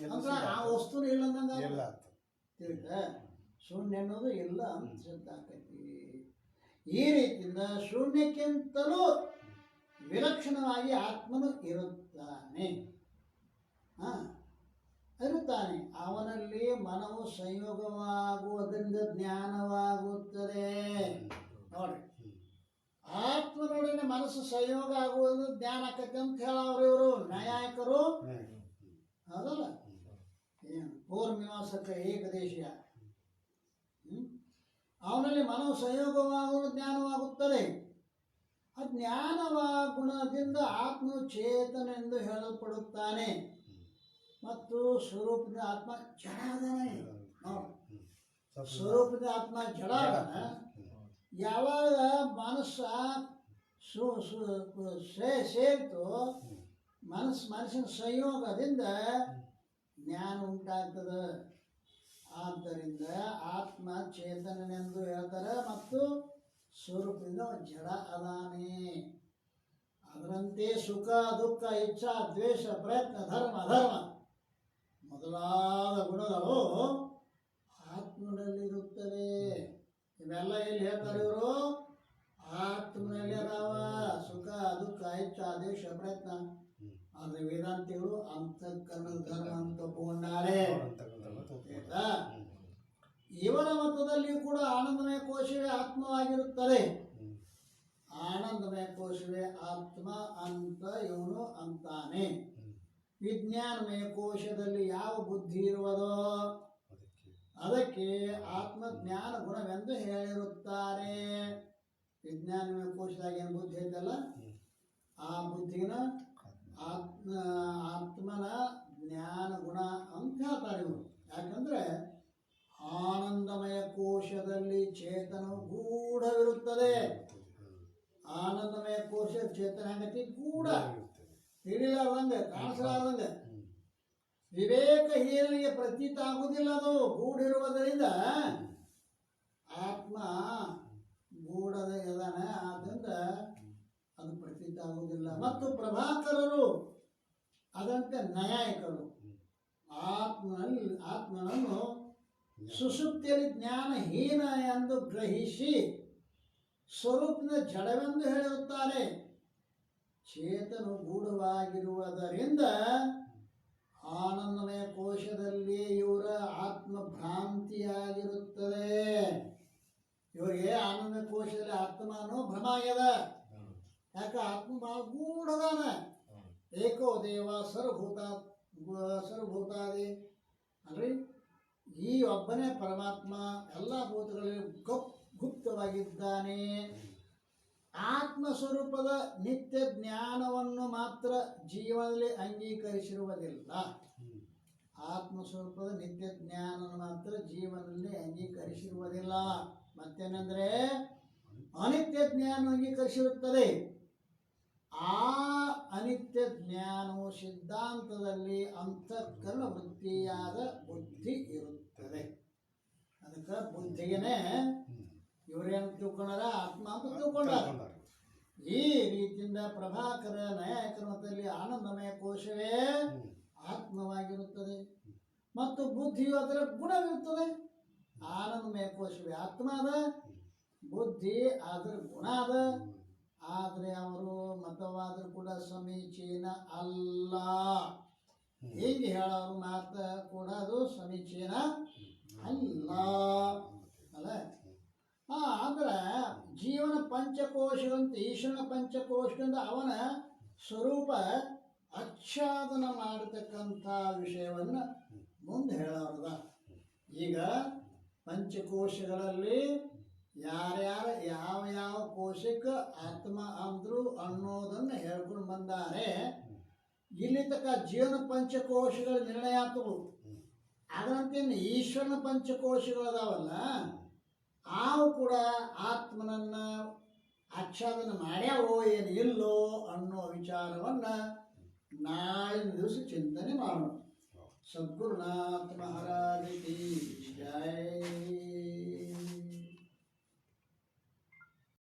ಅಂದ್ರೆ ಆ ವಸ್ತುನು ಇಲ್ಲ ಅಂದಂಗ ತಿಳ್ದ. ಶೂನ್ಯ ಅನ್ನೋದು ಇಲ್ಲ ಅಂತ ಸಿದ್ಧ ಆಕೈತಿ. ಈ ರೀತಿಯಿಂದ ಶೂನ್ಯಕ್ಕಿಂತಲೂ ವಿಲಕ್ಷಣವಾಗಿ ಆತ್ಮನು ಇರುತ್ತಾನೆ. ಅವನಲ್ಲಿ ಮನವು ಸಂಯೋಗವಾಗುವುದರಿಂದ ಜ್ಞಾನವಾಗುತ್ತದೆ. ನೋಡಿ, ಆತ್ಮನೊಡನೆ ಮನಸ್ಸು ಸಂಯೋಗ ಆಗುವುದು ಜ್ಞಾನ ಆಕೈತಿ ಅಂತ ಹೇಳವ್ರು ಇವರು ನ್ಯಾಯಕರು. ಹೌದಲ್ಲ? ಪೂರ್ವ ಮೀಮಾಂಸಕ ಏಕದೇಶೀಯ. ಅವನಲ್ಲಿ ಮನವು ಸಂಯೋಗವಾಗುವುದು ಜ್ಞಾನವಾಗುತ್ತದೆ. ಆ ಜ್ಞಾನವಾಗುಣದಿಂದ ಆತ್ಮನು ಚೇತನೆಂದು ಹೇಳಲ್ಪಡುತ್ತಾನೆ ಮತ್ತು ಸ್ವರೂಪದ ಆತ್ಮ ಜಡ ಅದಾನೆ. ಸ್ವರೂಪದ ಆತ್ಮ ಜಡ ಅದಾನ. ಯಾವಾಗ ಮನಸ್ಸ ಸೇರ್ತು ಮನಸ್ಸಿನ ಸಂಯೋಗದಿಂದ ಜ್ಞಾನ ಉಂಟಾಗ್ತದೆ. ಆದ್ದರಿಂದ ಆತ್ಮ ಚೇತನನೆಂದು ಹೇಳ್ತಾರೆ ಮತ್ತು ಸ್ವರೂಪದಿಂದ ಜಡ ಅದಾನೆ. ಅದರಂತೆ ಸುಖ ದುಃಖ ಇಚ್ಛಾ ದ್ವೇಷ ಪ್ರಯತ್ನ ಧರ್ಮ ಅಧರ್ಮ ಮೊದಲಾದ ಗುಣಗಳು ಆತ್ಮನಲ್ಲಿರುತ್ತವೆ. ಇವೆಲ್ಲ ಎಲ್ಲಿ ಹೇಳ್ತಾರೆ ಇವರು? ಆತ್ಮನಲ್ಲಿ ಅದಾವ. ಸುಖ ದುಃಖ ಇಚ್ಛಾ ದ್ವೇಷ ಪ್ರಯತ್ನ. ಆದ್ರೆ ವೇದಾಂತಿಗಳು ಅಂತಃಕರಣ ಧರ್ಮ ಅಂತ ಒಪ್ಪಿಕೊಂಡಾರೆ. ಇವರ ಮತದಲ್ಲಿಯೂ ಕೂಡ ಆನಂದಮಯ ಕೋಶವೇ ಆತ್ಮವಾಗಿರುತ್ತದೆ. ಆನಂದಮಯ ಕೋಶವೇ ಆತ್ಮ ಅಂತ ಇವನು ಅಂತಾನೆ. ವಿಜ್ಞಾನಮಯ ಕೋಶದಲ್ಲಿ ಯಾವ ಬುದ್ಧಿ ಇರುವುದೋ ಅದಕ್ಕೆ ಆತ್ಮಜ್ಞಾನ ಗುಣವೆಂದು ಹೇಳಿರುತ್ತಾರೆ. ವಿಜ್ಞಾನಮಯ ಕೋಶದಾಗ ಏನು ಬುದ್ಧಿ ಐತಲ್ಲ, ಆ ಬುದ್ಧಿನ ಆತ್ಮನ ಜ್ಞಾನ ಗುಣ ಅಂತ ಹೇಳ್ತಾರೆ ಇವರು. ಯಾಕಂದ್ರೆ ಆನಂದಮಯ ಕೋಶದಲ್ಲಿ ಚೇತನವು ಗೂಢವಿರುತ್ತದೆ. ಆನಂದಮಯ ಕೋಶ ಚೇತನ ಹೆಂಗತಿ ಗೂಢ, ತಿಳಿಲಾರ್ದಂಗೆ, ಕಾಣಿಸಲಾರ್ದಂಗೆ, ವಿವೇಕಹೀನನಿಗೆ ಪ್ರತೀತ ಆಗುವುದಿಲ್ಲ. ಅದು ಗೂಢಿರುವುದರಿಂದ ಆತ್ಮ ಗೂಢದ ಇದಾನೆ, ಆದ್ದರಿಂದ ಅದು ಪ್ರತೀತ ಆಗುವುದಿಲ್ಲ. ಮತ್ತು ಪ್ರಭಾಕರರು ಅದಂತೆ ನ್ಯಾಯಿಕರು ಆತ್ಮನನ್ನು ಸುಷುಪ್ತಿಯಲ್ಲಿ ಜ್ಞಾನಹೀನ ಎಂದು ಗ್ರಹಿಸಿ ಸ್ವರೂಪದ ಜಡವೆಂದು ಹೇಳಿರುತ್ತಾರೆ. ಚೇತನು ಗೂಢವಾಗಿರುವುದರಿಂದ ಆನಂದಮಯ ಕೋಶದಲ್ಲಿ ಇವರ ಆತ್ಮಭ್ರಾಂತಿಯಾಗಿರುತ್ತದೆ. ಇವರಿಗೆ ಆನಂದ ಕೋಶದಲ್ಲಿ ಆತ್ಮನೂ ಭ್ರಮ ಆಗ್ಯದ. ಯಾಕೆ? ಆತ್ಮ ಬಹಳ ಗೂಢದಾನ. ಏಕೋ ದೇವ ಸರ್ವಭೂತಾದಿ ಅಲ್ರಿ, ಈ ಒಬ್ಬನೇ ಪರಮಾತ್ಮ ಎಲ್ಲ ಭೂತಗಳಲ್ಲಿ ಗುಪ್ತವಾಗಿದ್ದಾನೆ. ಆತ್ಮಸ್ವರೂಪದ ನಿತ್ಯ ಜ್ಞಾನವನ್ನು ಮಾತ್ರ ಜೀವನದಲ್ಲಿ ಅಂಗೀಕರಿಸಿರುವುದಿಲ್ಲ. ಆತ್ಮಸ್ವರೂಪದ ನಿತ್ಯ ಜ್ಞಾನವನ್ನು ಮಾತ್ರ ಜೀವನದಲ್ಲಿ ಅಂಗೀಕರಿಸಿರುವುದಿಲ್ಲ. ಮತ್ತೇನೆಂದರೆ ಅನಿತ್ಯ ಜ್ಞಾನ ಅಂಗೀಕರಿಸಿರುತ್ತದೆ. ಆ ಅನಿತ್ಯ ಜ್ಞಾನವು ಸಿದ್ಧಾಂತದಲ್ಲಿ ಅಂತಃಕರಣ ವೃತ್ತಿಯಾದ ಬುದ್ಧಿ ಇರುತ್ತದೆ. ಅದಕ್ಕೆ ಬುದ್ಧಿಗೆನೆ ಇವರೇನು ತಿಳ್ಕೊಂಡಾರ? ಆತ್ಮ ಅಂತ ತಿಳ್ಕೊಂಡಾರ. ಈ ರೀತಿಯಿಂದ ಪ್ರಭಾಕರ ನ್ಯಾಯಕರ ಮತದಲ್ಲಿ ಆನಂದಮಯ ಕೋಶವೇ ಆತ್ಮವಾಗಿರುತ್ತದೆ ಮತ್ತು ಬುದ್ಧಿಯು ಅದರ ಗುಣವಿರುತ್ತದೆ. ಆನಂದಮಯ ಕೋಶವೇ ಆತ್ಮ ಅದ, ಬುದ್ಧಿ ಅದರ ಗುಣ ಅದ. ಆದರೆ ಅವರು ಮತವಾದರೂ ಕೂಡ ಸಮೀಚೀನ ಅಲ್ಲ. ಹೀಗೆ ಹೇಳೋರು ಮಾತ ಕೂಡ ಅದು ಸಮೀಚೀನ ಅಲ್ಲ ಅಲ್ಲ. ಅಂದ್ರೆ ಜೀವನ ಪಂಚಕೋಶದಂತ ಈಶ್ವರನ ಪಂಚಕೋಶದಿಂದ ಅವನ ಸ್ವರೂಪ ಆಚ್ಛಾದನ ಮಾಡತಕ್ಕಂಥ ವಿಷಯವನ್ನು ಮುಂದೆ ಹೇಳೋರದ. ಈಗ ಪಂಚಕೋಶಗಳಲ್ಲಿ ಯಾರ್ಯಾರು ಯಾವ ಯಾವ ಕೋಶಕ್ಕೆ ಆತ್ಮ ಅಂದ್ರು ಅನ್ನೋದನ್ನು ಹೇಳ್ಕೊಂಡು ಬಂದಾರೆ. ಇಲ್ಲಿ ತಕ್ಕ ಜೀವನ ಪಂಚಕೋಶಗಳ ನಿರ್ಣಯ ಆಗ್ತವು. ಅದರಂತೆ ಈಶ್ವರನ ಪಂಚಕೋಶಗಳದಾವಲ್ಲ, ಅವು ಕೂಡ ಆತ್ಮನನ್ನ ಆಚ್ಛಾದನ ಮಾಡ್ಯಾವೋ ಏನು ಇಲ್ಲೋ ಅನ್ನೋ ವಿಚಾರವನ್ನ ನಾಳಿನ ದಿವಸ ಚಿಂತನೆ ಮಾಡೋಣ. ಸದ್ಗುರುನಾಥ ಮಹಾರಾಜ ಕಿ ಜೈ.